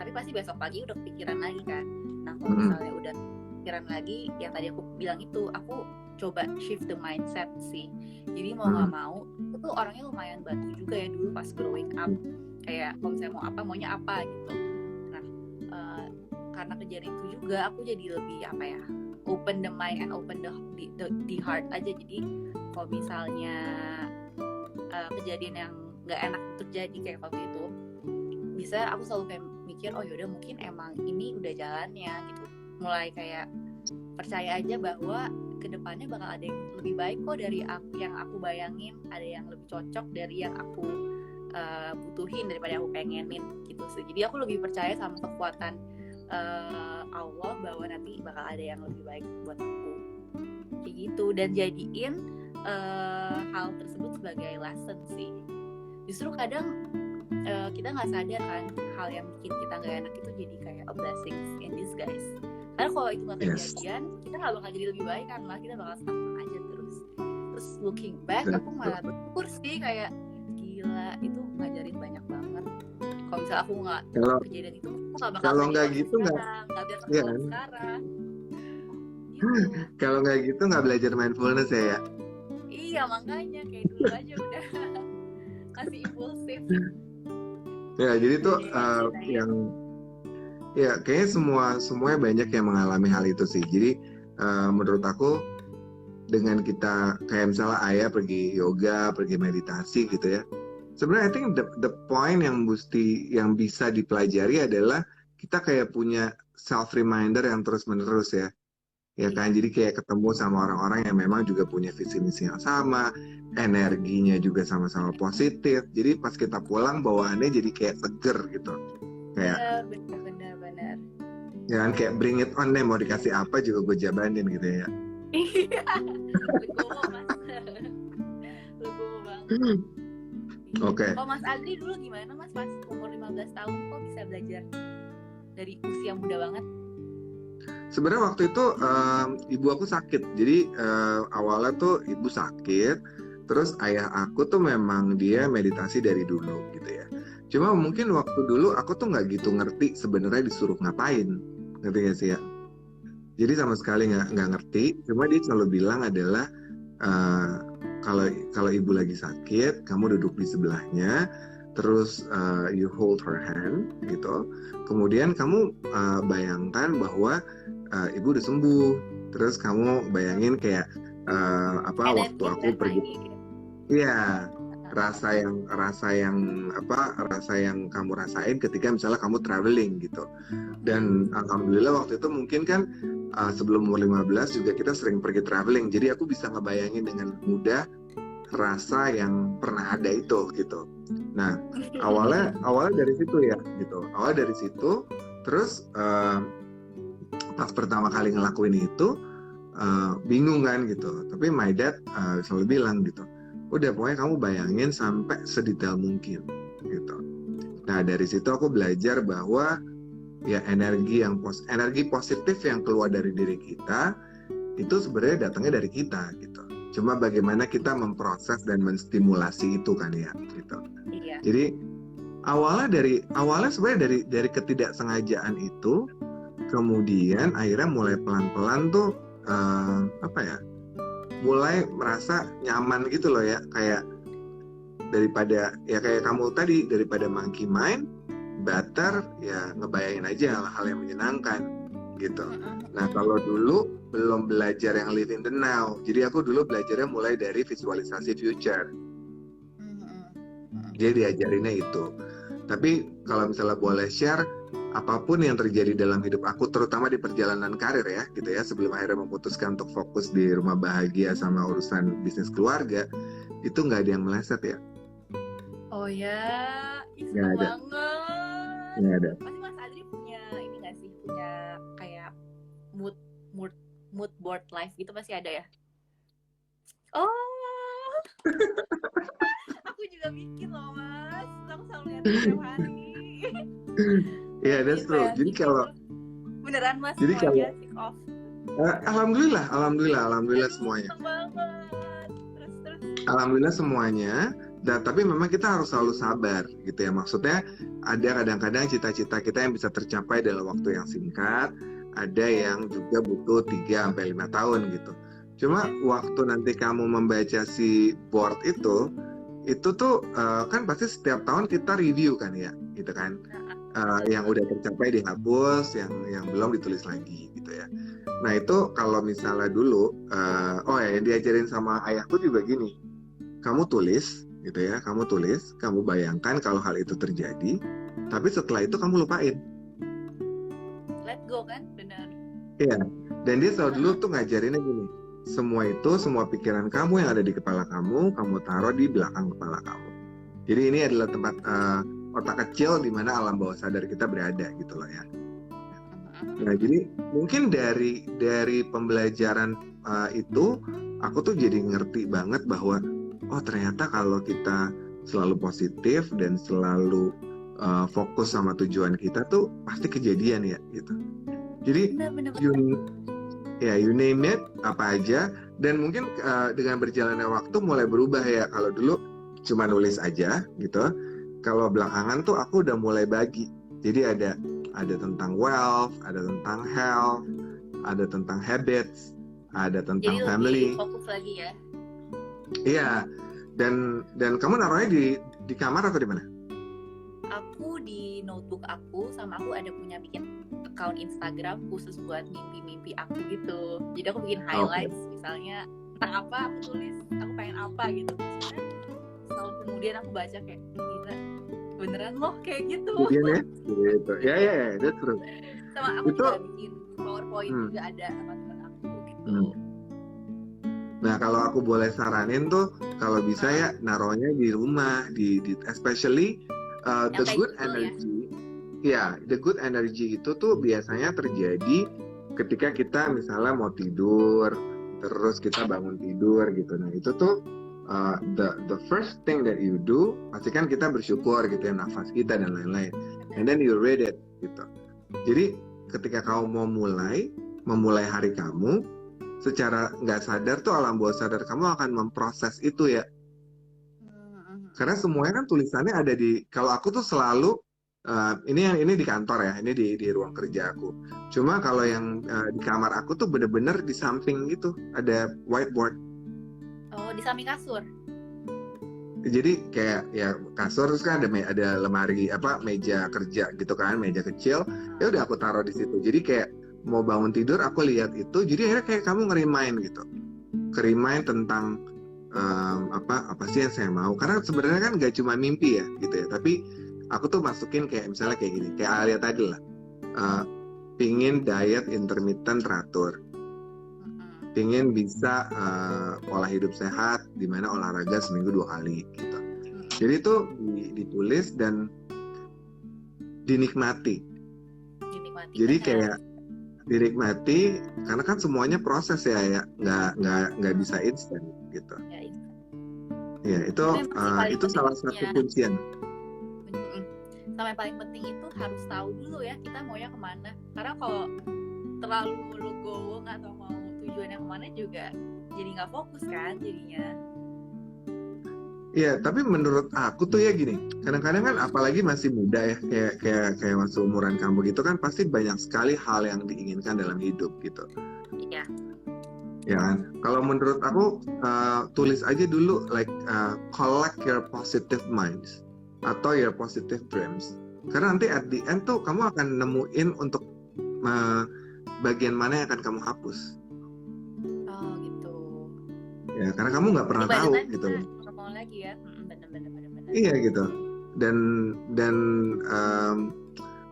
tapi pasti besok pagi udah kepikiran lagi kan. Nah kalau misalnya udah kepikiran lagi, yang tadi aku bilang itu aku coba shift the mindset sih. Jadi mau nggak mau itu tuh orangnya lumayan batu juga ya dulu pas growing up, kayak kalau misalnya mau apa maunya apa gitu. Nah karena kejadian itu juga aku jadi lebih open the mind and open the heart aja. Jadi kalau misalnya kejadian yang nggak enak terjadi kayak waktu itu, bisa aku selalu kayak mikir oh yaudah mungkin emang ini udah jalannya gitu, mulai kayak percaya aja bahwa kedepannya bakal ada yang lebih baik kok dari yang aku bayangin, ada yang lebih cocok dari yang aku butuhin daripada yang aku pengenin gitu sih. Jadi aku lebih percaya sama kekuatan Allah bahwa nanti bakal ada yang lebih baik buat aku kayak gitu, dan jadiin hal tersebut sebagai lesson sih. Justru kadang kita nggak sadar kan hal yang bikin kita nggak enak itu jadi kayak a blessings in disguise. Karena kalau itu nggak kejadian, kita nggak bakal jadi lebih baik kan, malah kita bakal stuck aja terus. Terus looking back, aku malah bersyukur sih kayak gila itu ngajarin banyak banget. Kalau misalnya aku nggak kejadian itu, aku nggak bakal kalau nggak gitu nggak biasa sekarang. Gitu. Kalau nggak gitu nggak belajar mindfulness ya? Iya makanya kayak dulu aja udah masih impulsif. Ya jadi tuh yang ya kayaknya semuanya banyak yang mengalami hal itu sih. Jadi menurut aku dengan kita kayak misalnya Ayah pergi yoga, pergi meditasi gitu ya. Sebenarnya I think the point yang bisa dipelajari adalah kita kayak punya self reminder yang terus menerus ya. Ya kan, jadi kayak ketemu sama orang-orang yang memang juga punya visi misi yang sama, energinya juga sama-sama positif. Jadi pas kita pulang bawaannya jadi kayak seger gitu. Kayak benar. Ya kan, kayak bring it on deh, mau dikasih apa juga gue jabanin gitu ya. Iya, legowo mas. Legowo banget. Oke. Kalau Mas Adri dulu gimana mas, pas umur 15 tahun kok bisa belajar dari usia muda banget? Sebenarnya waktu itu ibu aku sakit, jadi awalnya tuh ibu sakit, terus ayah aku tuh memang dia meditasi dari dulu gitu ya. Cuma mungkin waktu dulu aku tuh nggak gitu ngerti sebenarnya disuruh ngapain, ngerti gak sih ya? Jadi sama sekali nggak ngerti. Cuma dia selalu bilang adalah kalau ibu lagi sakit, kamu duduk di sebelahnya, terus you hold her hand gitu. Kemudian kamu bayangkan bahwa ibu udah sembuh. Terus kamu bayangin kayak waktu aku pergi. Iya. Rasa yang kamu rasain ketika misalnya kamu traveling gitu. Dan alhamdulillah waktu itu mungkin kan sebelum umur 15 juga kita sering pergi traveling, jadi aku bisa ngebayangin dengan mudah rasa yang pernah ada itu gitu. Nah awalnya dari situ ya gitu, awalnya dari situ. Terus pas pertama kali ngelakuin itu bingung kan gitu, tapi my dad selalu bilang gitu, udah pokoknya kamu bayangin sampai sedetail mungkin gitu. Nah dari situ aku belajar bahwa ya energi positif yang keluar dari diri kita itu sebenarnya datangnya dari kita gitu. Cuma bagaimana kita memproses dan menstimulasi itu kan ya gitu. Iya. Jadi awalnya sebenarnya dari ketidaksengajaan itu, kemudian akhirnya mulai pelan-pelan tuh mulai merasa nyaman gitu loh ya, kayak daripada ya kayak kamu tadi, daripada monkey mind, better ya ngebayangin aja hal-hal yang menyenangkan gitu. Nah kalau dulu belum belajar yang live in the now, jadi aku dulu belajarnya mulai dari visualisasi future. Jadi diajarinnya itu. Tapi kalau misalnya boleh share, apapun yang terjadi dalam hidup aku, terutama di perjalanan karir ya gitu ya, sebelum akhirnya memutuskan untuk fokus di rumah bahagia sama urusan bisnis keluarga, itu nggak ada yang meleset ya. Oh ya, nggak ada. Banget. Nggak ada. Pasti Mas Adri punya ini nggak sih, punya kayak mood board life gitu pasti ada ya? Oh, aku juga bikin loh mas, aku selalu lihat setiap hari. Iya, that's true. Jadi kalau beneran mas, jadi kalau take off. Alhamdulillah semuanya. Terus. Alhamdulillah semuanya. Dan tapi memang kita harus selalu sabar gitu ya. Maksudnya ada kadang-kadang cita-cita kita yang bisa tercapai dalam waktu yang singkat, ada yang juga butuh 3-5 tahun gitu. Cuma waktu nanti kamu membaca si board itu tuh kan pasti setiap tahun kita review kan ya, gitu kan. Yang udah tercapai dihapus, yang belum ditulis lagi gitu ya. Nah itu kalau misalnya dulu, yang diajarin sama ayahku juga gini, kamu tulis gitu ya, kamu bayangkan kalau hal itu terjadi, tapi setelah itu kamu lupain. let go kan, benar. Iya, dan dia selalu dulu tuh ngajarinnya gini, semua pikiran kamu yang ada di kepala kamu taruh di belakang kepala kamu. Jadi ini adalah tempat otak kecil di mana alam bawah sadar kita berada gitu loh ya. Nah jadi mungkin dari pembelajaran itu aku tuh jadi ngerti banget bahwa oh ternyata kalau kita selalu positif dan selalu fokus sama tujuan kita tuh pasti kejadian ya gitu. Jadi you name it apa aja, dan mungkin dengan berjalannya waktu mulai berubah ya. Kalau dulu cuma nulis aja gitu, kalau belakangan tuh aku udah mulai bagi. Jadi ada tentang wealth, ada tentang health, ada tentang habits, ada tentang jadi family. Jadi fokus lagi ya. Iya. Dan kamu naruhnya di kamar atau di mana? Aku di notebook aku, sama aku ada punya bikin account Instagram khusus buat mimpi-mimpi aku gitu. Jadi aku bikin highlights, misalnya tentang apa aku tulis, aku pengen apa gitu. Setahun kemudian aku baca kayak gila, beneran loh kayak gitu. Iya ya, gitu. Ya, that's true. Sama aku juga bikin PowerPoint juga ada sama teman aku gitu. Nah kalau aku boleh saranin tuh, kalau bisa ya naruhnya di rumah, di especially the good energy. Ya, the good energy itu tuh biasanya terjadi ketika kita misalnya mau tidur, terus kita bangun tidur gitu. Nah itu tuh the first thing that you do, pastikan kita bersyukur gitu ya, nafas kita dan lain-lain. And then you read it gitu. Jadi ketika kamu mau memulai hari kamu, secara nggak sadar tuh alam bawah sadar kamu akan memproses itu ya. Karena semuanya kan tulisannya ada di, kalau aku tuh selalu ini di kantor ya, ini di ruang kerja aku. Cuma kalau yang di kamar aku tuh bener-bener di samping gitu ada whiteboard. Oh, di samping kasur. Jadi kayak ya kasur, terus kan ada lemari meja kerja gitu kan, meja kecil. Ya udah aku taruh di situ. Jadi kayak mau bangun tidur aku lihat itu, jadi akhirnya kayak kamu ngerimain gitu, tentang apa sih yang saya mau. Karena sebenarnya kan gak cuma mimpi ya gitu ya, tapi aku tuh masukin kayak misalnya kayak gini, kayak Alia tadi lah, pingin diet intermittent teratur, pingin bisa pola hidup sehat di mana olahraga seminggu 2 kali gitu. Jadi itu ditulis dan dinikmati. Jadi kayak dinikmati, karena kan semuanya proses ya, nggak bisa instan gitu. Ya itu salah satu kuncian. Sama yang paling penting itu harus tahu dulu ya kita maunya kemana. Karena kalau terlalu legowo nggak tahu mau tujuannya kemana juga jadi nggak fokus kan jadinya. Iya, tapi menurut aku tuh ya gini, kadang-kadang kan apalagi masih muda ya, kayak masih umuran kamu gitu kan, pasti banyak sekali hal yang diinginkan dalam hidup gitu. Iya. Ya kan? Kalau menurut aku tulis aja dulu, collect your positive minds atau your positive dreams. Karena nanti at the end tuh kamu akan nemuin untuk bagian mana yang akan kamu hapus. Oh gitu. Ya, karena kamu nggak pernah tahu gitu loh. Lagi ya, bener. Iya gitu. Dan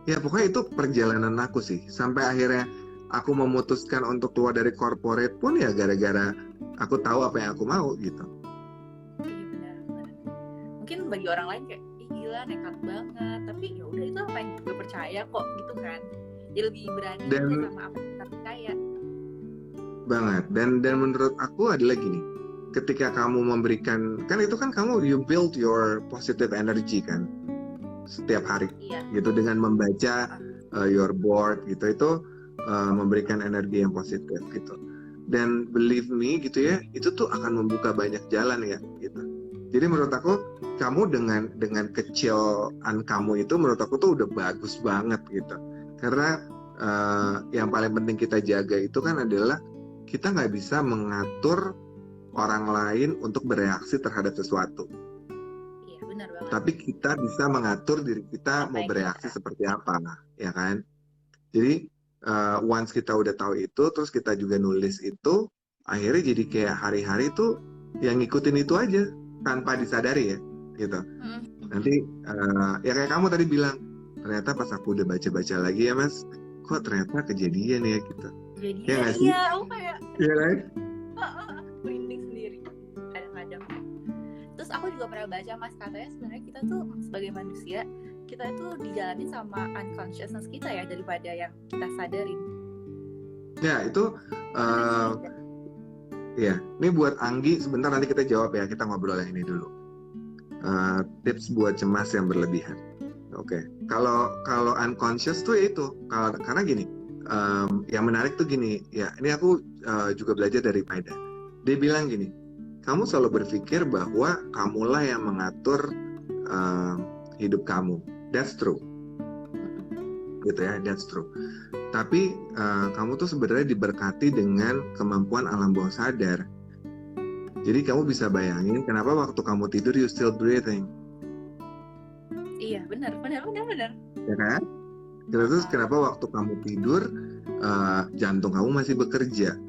ya pokoknya itu perjalanan aku sih. Sampai akhirnya aku memutuskan untuk keluar dari corporate pun ya gara-gara aku tahu apa yang aku mau gitu. Iya benar. Mungkin bagi orang lain kayak gila nekat banget, tapi ya udah itu apa yang gue percaya kok gitu kan. Dia lebih berani sama apa yang kita percaya. Banget. Dan menurut aku adalah gini. Ketika kamu memberikan, kan itu kan kamu you build your positive energy kan setiap hari gitu, dengan membaca your board gitu, itu memberikan energi yang positif gitu. Dan believe me gitu ya, itu tuh akan membuka banyak jalan ya gitu. Jadi menurut aku kamu dengan kecilan kamu itu menurut aku tuh udah bagus banget gitu. Karena yang paling penting kita jaga itu kan adalah kita nggak bisa mengatur orang lain untuk bereaksi terhadap sesuatu. Iya, benar banget. Tapi kita bisa mengatur diri kita mau bereaksi seperti apa, ya kan? Jadi once kita udah tahu itu, terus kita juga nulis itu, akhirnya jadi kayak hari-hari tuh yang ngikutin itu aja tanpa disadari ya, gitu. Nanti ya kayak kamu tadi bilang, ternyata pas aku udah baca-baca lagi ya Mas, kok ternyata kejadian ya gitu. Jadi Ya nggak sih? iya, aku kayak Iya kan? merinding sendiri kadang-kadang. Terus aku juga pernah baca Mas, katanya sebenarnya kita tuh sebagai manusia, kita tuh dijalanin sama unconsciousness kita ya daripada yang kita sadarin. Ya itu ya, ini buat Anggi, sebentar nanti kita jawab ya, kita ngobrol yang ini dulu. Tips buat cemas yang berlebihan. Oke. Kalau unconscious tuh ya itu, karena gini, yang menarik tuh gini, ya ini aku juga belajar dari Maida. Dia bilang gini, kamu selalu berpikir bahwa kamulah yang mengatur hidup kamu. That's true. Gitu ya, that's true. Tapi kamu tuh sebenarnya diberkati dengan kemampuan alam bawah sadar. Jadi kamu bisa bayangin kenapa waktu kamu tidur you still breathing. Iya, benar. Ya kan? Terus kenapa waktu kamu tidur jantung kamu masih bekerja,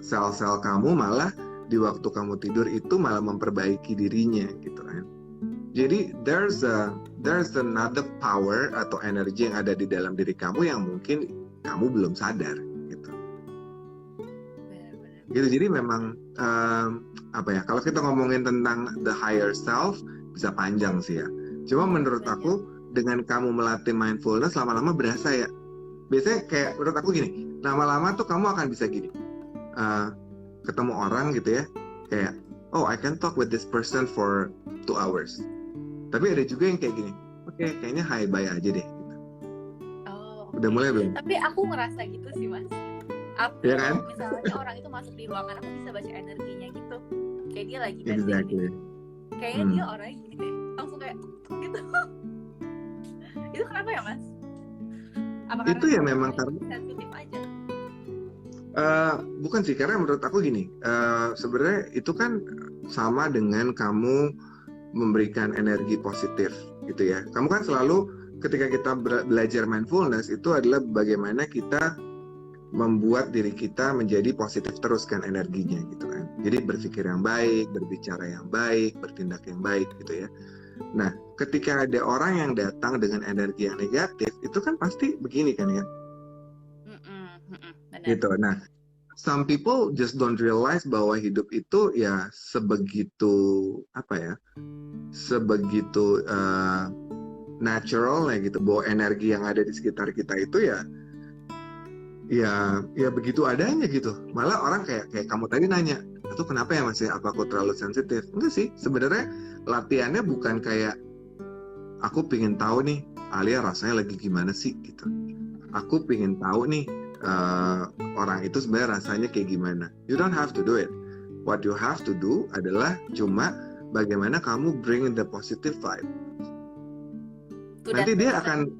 sel-sel kamu malah di waktu kamu tidur itu malah memperbaiki dirinya gitu kan. Jadi there's another power atau energi yang ada di dalam diri kamu yang mungkin kamu belum sadar gitu. Gitu. Jadi memang apa ya? Kalau kita ngomongin tentang the higher self bisa panjang sih ya. Cuma menurut aku dengan kamu melatih mindfulness lama-lama berasa ya. Biasanya kayak menurut aku gini, lama-lama tuh kamu akan bisa gini. Ketemu orang gitu ya, kayak oh I can talk with this person for 2 hours. Tapi ada juga yang kayak gini, oke, kayaknya hi bye aja deh. Gitu. Oh, udah mulai belum? Tapi aku ngerasa gitu sih Mas. Aku ya kan? misalnya orang itu masuk di ruangan, aku bisa baca energinya gitu. Kayak dia lagi exactly. Kayaknya dia orangnya gini deh, langsung kayak gitu. Itu kenapa ya Mas? Apa itu ya memang karena sensitif aja? Bukan sih, karena menurut aku gini, sebenarnya itu kan sama dengan kamu memberikan energi positif gitu ya. Kamu kan selalu ketika kita belajar mindfulness itu adalah bagaimana kita membuat diri kita menjadi positif terus kan energinya gitu kan. Jadi berpikir yang baik, berbicara yang baik, bertindak yang baik gitu ya. Nah, ketika ada orang yang datang dengan energi yang negatif, itu kan pasti begini kan ya. Gitu. Nah, some people just don't realize bahwa hidup itu ya sebegitu apa ya, sebegitu natural ya gitu, bahwa energi yang ada di sekitar kita itu ya begitu adanya gitu. Malah orang kayak kamu tadi nanya, itu kenapa ya Mas ya, apa aku terlalu sensitif? Enggak sih, sebenarnya latihannya bukan kayak aku pingin tahu nih Alia rasanya lagi gimana sih gitu. Aku pingin tahu nih orang itu sebenarnya rasanya kayak gimana. You don't have to do it. What you have to do adalah cuma bagaimana kamu bring the positive vibe. Nanti dia akan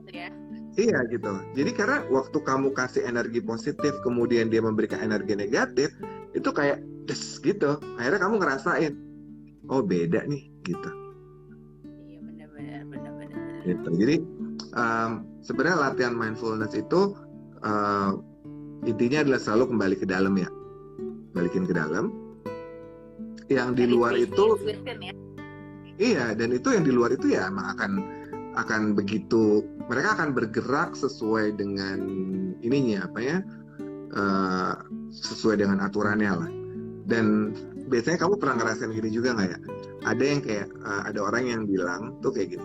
iya gitu. Jadi karena waktu kamu kasih energi positif kemudian dia memberikan energi negatif, itu kayak des gitu. Akhirnya kamu ngerasain, oh beda nih gitu. Iya benar. Gitu. Jadi sebenarnya latihan mindfulness itu intinya adalah selalu kembali ke dalam ya, balikin ke dalam. Yang di luar itu, iya, dan itu yang di luar itu ya emang akan begitu, mereka akan bergerak sesuai dengan ininya apa ya, sesuai dengan aturannya lah. Dan biasanya kamu pernah ngerasain gini juga nggak ya? Ada yang kayak ada orang yang bilang tuh kayak gini,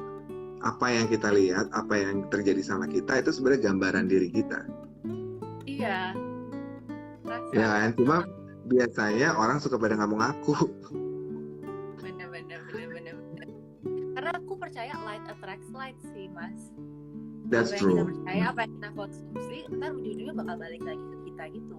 apa yang kita lihat, apa yang terjadi sama kita itu sebenarnya gambaran diri kita. Iya. Ya kan, cuma biasanya orang suka pada nggak mau ngaku. Bener. Karena aku percaya light attracts light sih Mas. That's apa true. Yang kita percaya, apa yang kita konsumsi, ntar ujung-ujungnya bakal balik lagi ke kita gitu.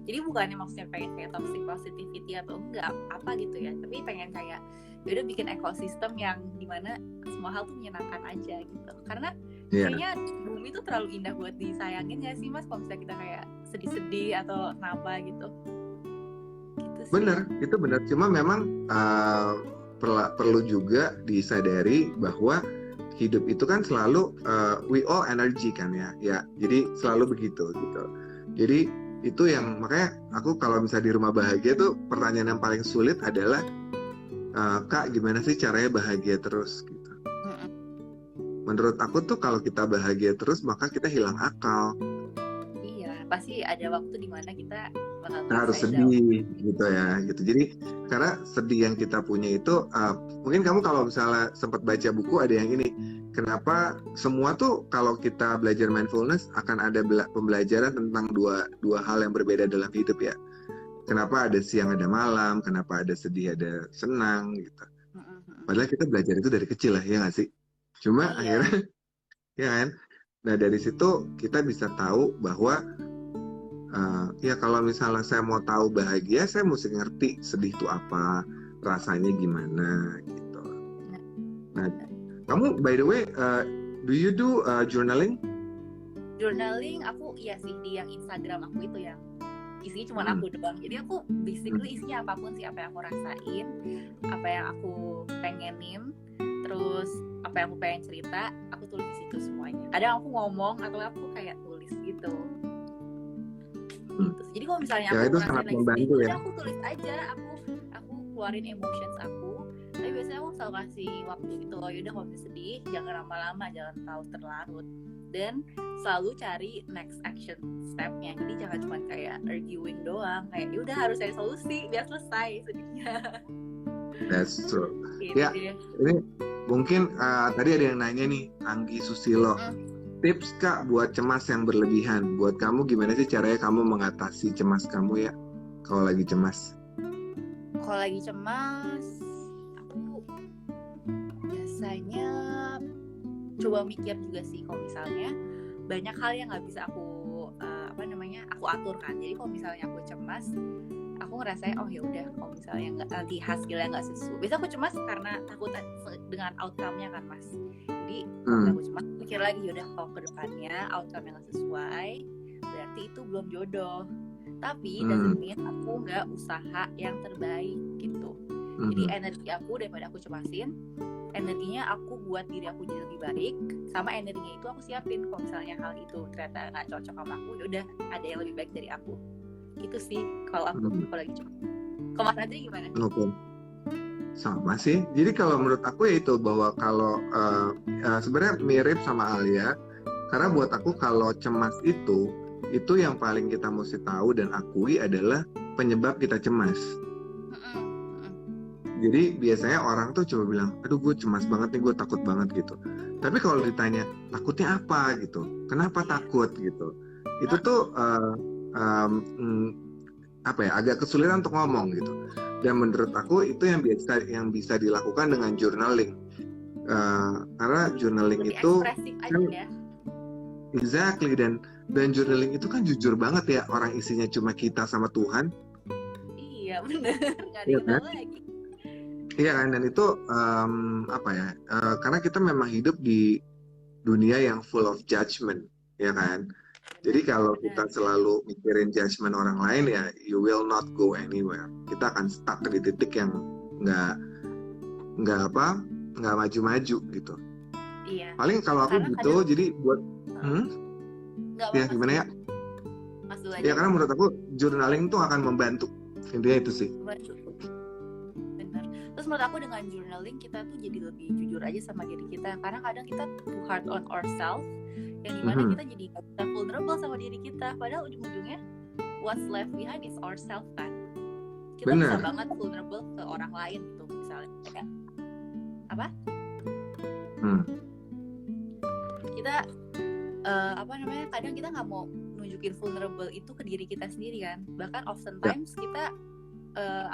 Jadi bukannya maksudnya pengen kayak toxic positivity atau enggak apa gitu ya, tapi pengen kayak udah bikin ekosistem yang dimana semua hal tuh menyenangkan aja gitu. Karena kayaknya bumi tuh terlalu indah buat disayangin nggak sih Mas, kalau misalnya kita kayak sedih-sedih atau kenapa gitu. Gitu sih. Bener, itu bener. Cuma memang perlu juga disadari bahwa hidup itu kan selalu we all energy kan ya. Jadi selalu begitu gitu. Jadi itu yang makanya aku kalau misalnya di Rumah Bahagia tuh pertanyaan yang paling sulit adalah Kak, gimana sih caranya bahagia terus gitu. menurut aku tuh kalau kita bahagia terus maka kita hilang akal. Iya, pasti ada waktu dimana kita bakal Kita harus ngerasain sedih gitu ya gitu. Jadi karena sedih yang kita punya itu mungkin kamu kalau misalnya sempat baca buku ada yang ini, kenapa semua tuh kalau kita belajar mindfulness akan ada pembelajaran tentang dua hal yang berbeda dalam hidup ya. Kenapa ada siang ada malam, kenapa ada sedih ada senang gitu. Padahal kita belajar itu dari kecil lah ya nggak sih? Cuma akhirnya ya kan. Nah dari situ kita bisa tahu bahwa ya kalau misalnya saya mau tahu bahagia, saya mesti ngerti sedih itu apa, rasanya gimana gitu. Nah, kamu by the way, do you do journaling? Journaling aku iya sih, di yang Instagram aku itu yang isinya cuma aku doang. Jadi aku basically isinya apapun sih, apa yang aku rasain, apa yang aku pengenin, terus apa yang aku pengen cerita, aku tulis di situ semuanya. Ada aku ngomong atau aku kayak tulis gitu. Jadi kalau misalnya aku itu ngerasain sangat lagi membantu sedih, ya. aku tulis aja, aku keluarin emotions aku. Tapi biasanya aku selalu kasih waktu gitu loh, yaudah kalau misalnya sedih jangan lama-lama, jangan terlalu terlarut, dan selalu cari next action step-nya. Jadi jangan cuma kayak arguing doang, kayak yaudah harus cari solusi biar selesai sedihnya. That's true. Gitu Ya, deh. ini mungkin tadi ada yang nanya nih, Anggi Susilo. Tips Kak buat cemas yang berlebihan. Buat kamu gimana sih caranya kamu mengatasi cemas kamu ya? Kalau lagi cemas. Kalau lagi cemas, aku biasanya coba mikir juga sih. Kalau misalnya banyak hal yang nggak bisa aku aku atur kan. Jadi kalau misalnya aku cemas, aku ngerasain oh ya udah, kalau misalnya nanti hasilnya nggak sesuai. Biasanya aku cemas karena takut dengan outcome-nya kan Mas. Jadi aku cemas, mikir lagi yaudah kalau kedepannya outcome yang nggak sesuai, berarti itu belum jodoh. Tapi doesn't mean aku nggak usaha yang terbaik gitu. Jadi energi aku daripada aku cemasin, energinya aku buat diri aku jadi lebih baik, sama energinya itu aku siapin kalau misalnya hal itu ternyata nggak cocok sama aku, yaudah ada yang lebih baik dari aku. Itu sih kalau aku kalau lagi cemas. Kalau Mas Nadri gimana? Oke. Sama sih. Jadi kalau menurut aku ya itu bahwa kalau sebenarnya mirip sama Alia, karena buat aku kalau cemas itu yang paling kita mesti tahu dan akui adalah penyebab kita cemas. Jadi biasanya orang tuh coba bilang, aduh gue cemas banget nih, gue takut banget gitu. Tapi kalau ditanya takutnya apa gitu, kenapa takut gitu, itu tuh agak kesulitan untuk ngomong gitu. Dan menurut aku itu yang bisa dilakukan dengan journaling. Karena journaling lebih itu ekspresif aja ya. Exactly, dan journaling itu kan jujur banget ya, orang isinya cuma kita sama Tuhan. Iya benar, nggak ada yang tahu lagi. Iya kan, dan itu karena kita memang hidup di dunia yang full of judgment, ya kan. Jadi kalau kita selalu mikirin judgment orang lain ya, you will not go anywhere. Kita akan stuck di titik yang nggak maju-maju gitu. Iya. Paling kalau aku gitu, jadi buat ya gimana ya? Ya karena menurut aku journaling tuh akan membantu. Intinya itu sih. Benar. Terus menurut aku dengan journaling kita tuh jadi lebih jujur aja sama diri kita. Karena kadang kita too hard on ourselves, yang dimana kita jadi vulnerable sama diri kita. Padahal ujung-ujungnya what's left behind is ourselves kan. Kita bisa banget vulnerable ke orang lain gitu misalnya. Kayak apa? Kita kadang kita nggak mau nunjukin vulnerable itu ke diri kita sendiri kan. Bahkan oftentimes kita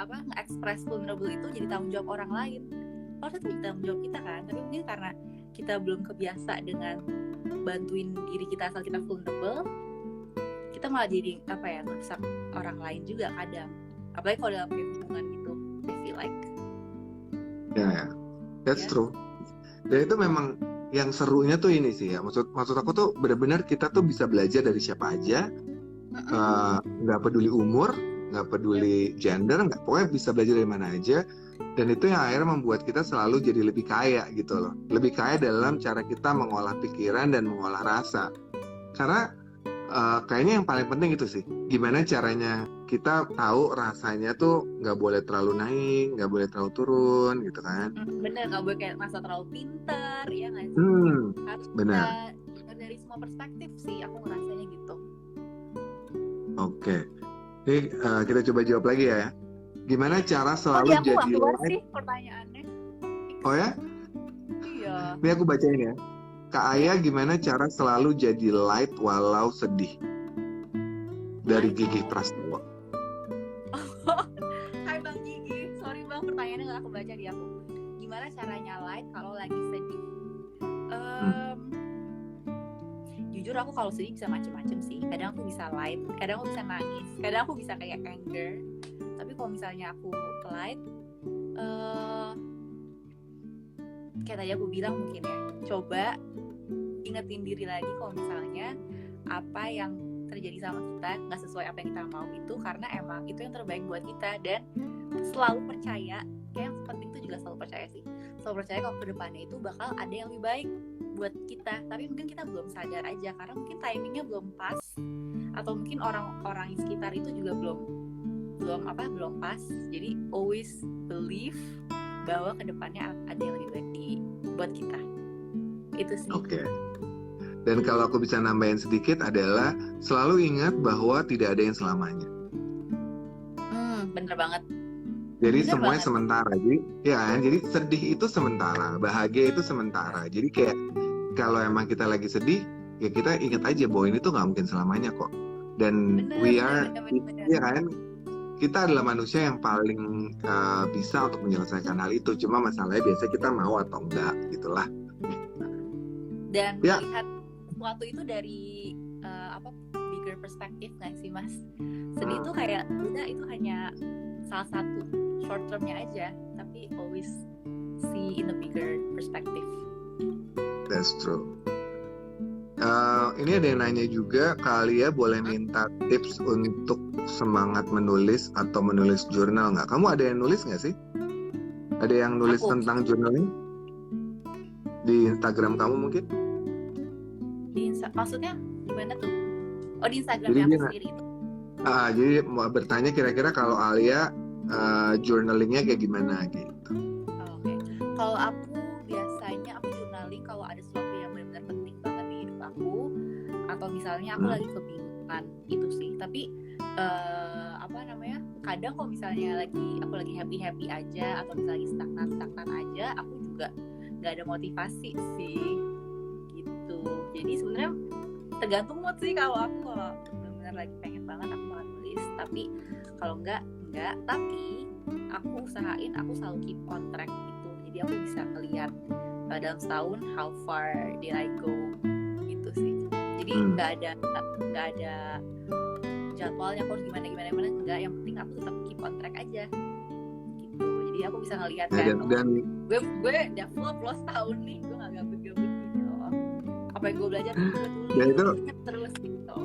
nge-express vulnerable itu jadi tanggung jawab orang lain. Kalau itu jadi tanggung jawab kita kan, tapi mungkin karena kita belum kebiasa dengan bantuin diri kita saat kita vulnerable, kita malah jadi merusak orang lain juga kadang. Apalagi kalau dalam hubungan gitu, I feel like. That's true. Dan itu memang yang serunya tuh ini sih ya. Maksud aku tuh benar-benar kita tuh bisa belajar dari siapa aja. Nggak peduli umur, nggak peduli gender, pokoknya bisa belajar dari mana aja. Dan itu yang akhirnya membuat kita selalu jadi lebih kaya gitu loh. Lebih kaya dalam cara kita mengolah pikiran dan mengolah rasa. Karena kayaknya yang paling penting itu sih, gimana caranya kita tahu rasanya tuh nggak boleh terlalu naik, nggak boleh terlalu turun gitu kan. Bener, nggak boleh kayak masa terlalu pinter, ya nggak sih? Harus Benar. bisa dari semua perspektif sih, aku ngerasanya gitu. Oke. Ini kita coba jawab lagi ya. Gimana cara selalu aku jadi keluar light? sih pertanyaannya. Oh ya? Iya. Ini aku bacain ya. Kak Aya, gimana cara selalu jadi light walau sedih? Dari Gigi Prastawa. Hai Bang Gigi, sorry Bang, pertanyaannya nggak aku baca di aku. Gimana caranya light kalau lagi sedih? Jujur aku kalau sedih bisa macem-macem sih. Kadang aku bisa light, kadang aku bisa nangis, kadang aku bisa kayak anger. Tapi kalau misalnya aku light, kayak tadi aku bilang mungkin ya, coba ingetin diri lagi kalau misalnya apa yang terjadi sama kita nggak sesuai apa yang kita mau itu, karena emang itu yang terbaik buat kita. Dan selalu percaya, kayak yang penting itu juga selalu percaya sih, selalu percaya kalau kedepannya itu bakal ada yang lebih baik buat kita. Tapi mungkin kita belum sadar aja karena mungkin timingnya belum pas, atau mungkin orang-orang di sekitar itu juga belum pas. Jadi always believe bahwa kedepannya ada yang lebih baik buat kita. Itu sih. Oke. Dan kalau aku bisa nambahin sedikit adalah selalu ingat bahwa tidak ada yang selamanya. Bener banget. Jadi semuanya sementara. Jadi sedih itu sementara, bahagia itu sementara. Jadi kayak kalau emang kita lagi sedih, ya kita ingat aja bahwa ini tuh nggak mungkin selamanya kok. Dan bener. Ya kan, kita adalah manusia yang paling bisa untuk menyelesaikan hal itu. Cuma masalahnya biasanya kita mau atau enggak, gitulah. Dan melihat sesuatu itu dari bigger perspective nggak sih Mas? Sedih itu kayak udah itu hanya salah satu short termnya aja, tapi always see in a bigger perspective. That's true. Ini ada yang nanya juga, Kak Alia boleh minta tips untuk semangat menulis atau menulis jurnal nggak? Kamu ada yang nulis nggak sih? Ada yang nulis tentang journaling di Instagram kamu mungkin? Maksudnya gimana tuh? Oh, di Instagramnya aku sendiri itu. Jadi mau bertanya kira-kira kalau Alia journalingnya kayak gimana gitu. Oke. Kalau aku biasanya aku journaling kalau ada sesuatu yang benar-benar penting banget di hidup aku, atau misalnya aku lagi kebingungan itu sih. Tapi kadang kalau misalnya aku lagi happy aja, atau misalnya stagnan aja, aku juga nggak ada motivasi sih gitu. Jadi sebenarnya tergantung mood sih. Kalau aku benar-benar lagi pengen banget, aku bakal nulis. Tapi kalau enggak. Tapi aku usahain aku selalu keep on track gitu. Jadi aku bisa ngelihat dalam setahun how far did I go gitu sih. Jadi nggak ada jadwalnya aku harus gimana enggak. Yang penting aku tetap keep on track aja gitu. Jadi aku bisa ngelihat dan gue udah flow setahun nih, gue nggak gabut-gabut gitu loh. Apa yang gue belajar gue tulis terus gitu.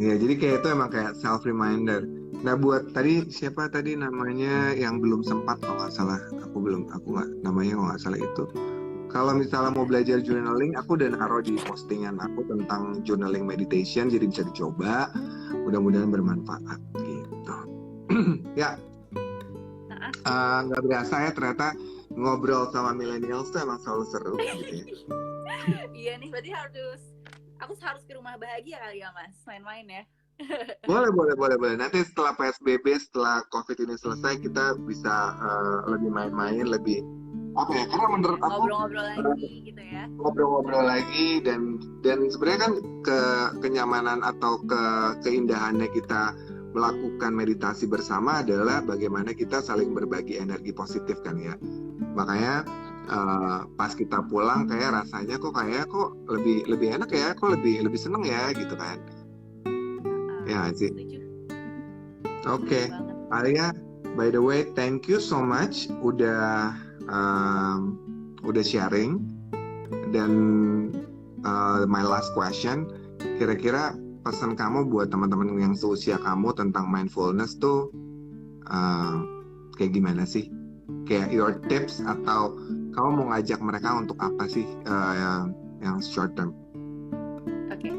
Ya, jadi kayak itu emang kayak self reminder. Nah, buat siapa tadi namanya yang belum sempat kalau nggak salah, aku nggak namanya kalau nggak salah itu. Kalau misalnya mau belajar journaling, aku udah naruh di postingan aku tentang journaling meditation, jadi bisa dicoba. Mudah-mudahan bermanfaat gitu. Ya, nggak berasa ya ternyata ngobrol sama millennials tuh emang selalu seru gitu ya. Iya nih, berarti aku harus ke rumah bahagia kali ya Mas, main-main ya. Boleh. Nanti setelah PSBB, setelah COVID ini selesai, kita bisa lebih main-main, lebih karena menurut aku ngobrol-ngobrol lagi gitu ya. Ngobrol-ngobrol lagi dan sebenarnya kan kenyamanan atau keindahannya kita melakukan meditasi bersama adalah bagaimana kita saling berbagi energi positif kan ya. Makanya pas kita pulang kayak rasanya kok lebih enak ya, kok lebih seneng ya gitu kan. Ya sih. Oke. Alia, by the way, thank you so much udah sharing. Dan my last question, kira-kira pesan kamu buat teman-teman yang seusia kamu tentang mindfulness tuh kayak gimana sih? Kayak your tips, atau kamu mau ngajak mereka untuk apa sih yang short term? Oke.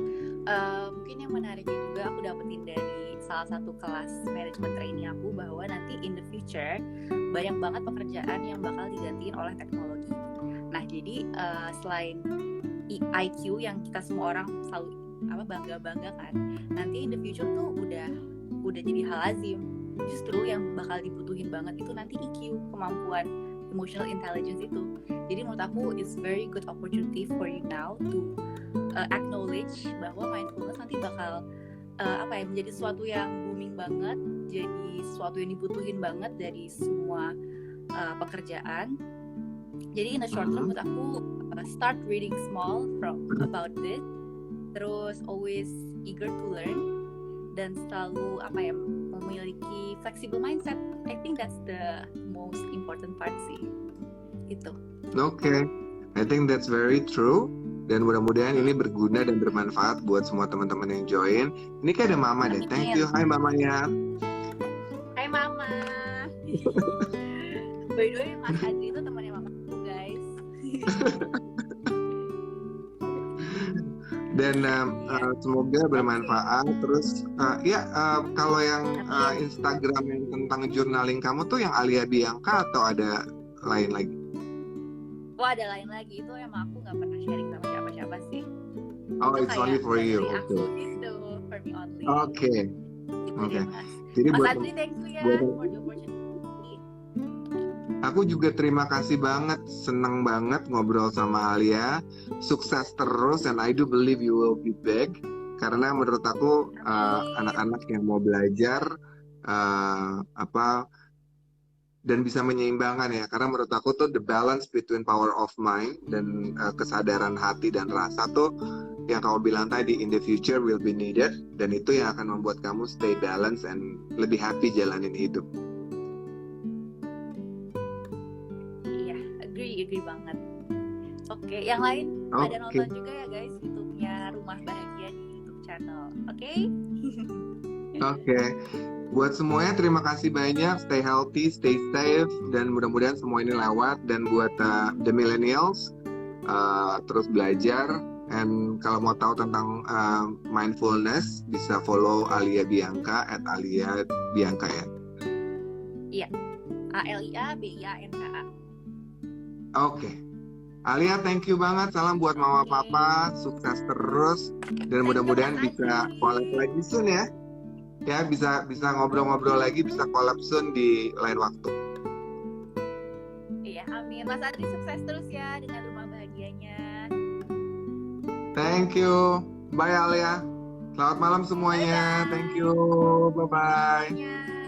mungkin yang menariknya juga aku dapetin dari salah satu kelas manajemen training aku bahwa nanti in the future banyak banget pekerjaan yang bakal digantiin oleh teknologi. Nah jadi selain IQ yang kita semua orang selalu bangga kan, nanti in the future tuh udah jadi hal lazim. Justru yang bakal dibutuhin banget itu nanti EQ, kemampuan emotional intelligence itu. Jadi menurut aku it's very good opportunity for you now to acknowledge bahwa mindfulness nanti bakal menjadi sesuatu yang booming banget, jadi sesuatu yang dibutuhin banget dari semua pekerjaan. Jadi in the short term menurut aku start reading small from about this, terus always eager to learn dan selalu memiliki flexible mindset. I think that's the most important part sih. Itu. Oke, I think that's very true. Dan mudah-mudahan ini berguna dan bermanfaat buat semua teman-teman yang join. Ini kayak ada Mama deh. Thank you. Hai Mamanya. Hai Mama. By the way, Mas Adri itu temannya Mama aku, guys. Dan semoga bermanfaat. Terus kalau yang Instagram yang tentang journaling kamu tuh yang Alia Bianca atau ada lain lagi? Oh, ada lain lagi. Itu emang aku nggak pernah sharing sama siapa-siapa sih. Oh, it's only for you. Aku itu for me only. Oke. Jadi Mas Adri, thank you ya for the opportunity. Aku juga terima kasih banget, senang banget ngobrol sama Alia. Sukses terus, and I do believe you will be big. Karena menurut aku anak-anak yang mau belajar dan bisa menyeimbangkan ya. Karena menurut aku tuh the balance between power of mind dan kesadaran hati dan rasa tuh yang kamu bilang tadi in the future will be needed, dan itu yang akan membuat kamu stay balance and lebih happy jalanin hidup. Agree banget. Oke, yang lain ada nonton juga ya guys YouTube-nya Rumah Bahagia di YouTube channel. Oke. Buat semuanya terima kasih banyak. Stay healthy, stay safe, dan mudah-mudahan semua ini lewat. Dan buat the millennials terus belajar. And kalau mau tahu tentang mindfulness bisa follow Alia Bianca @AliaBianca ya. Iya. ALIABIANKA. Oke. Alia, thank you banget. Salam buat mama papa, sukses terus, dan mudah-mudahan bisa collab lagi soon ya. Ya, bisa ngobrol-ngobrol lagi, bisa collab soon di lain waktu. Iya, amin. Mas Adri sukses terus ya dengan Rumah Bahagianya. Thank you. Bye Alia. Selamat malam semuanya. Bye. Thank you. Bye-bye.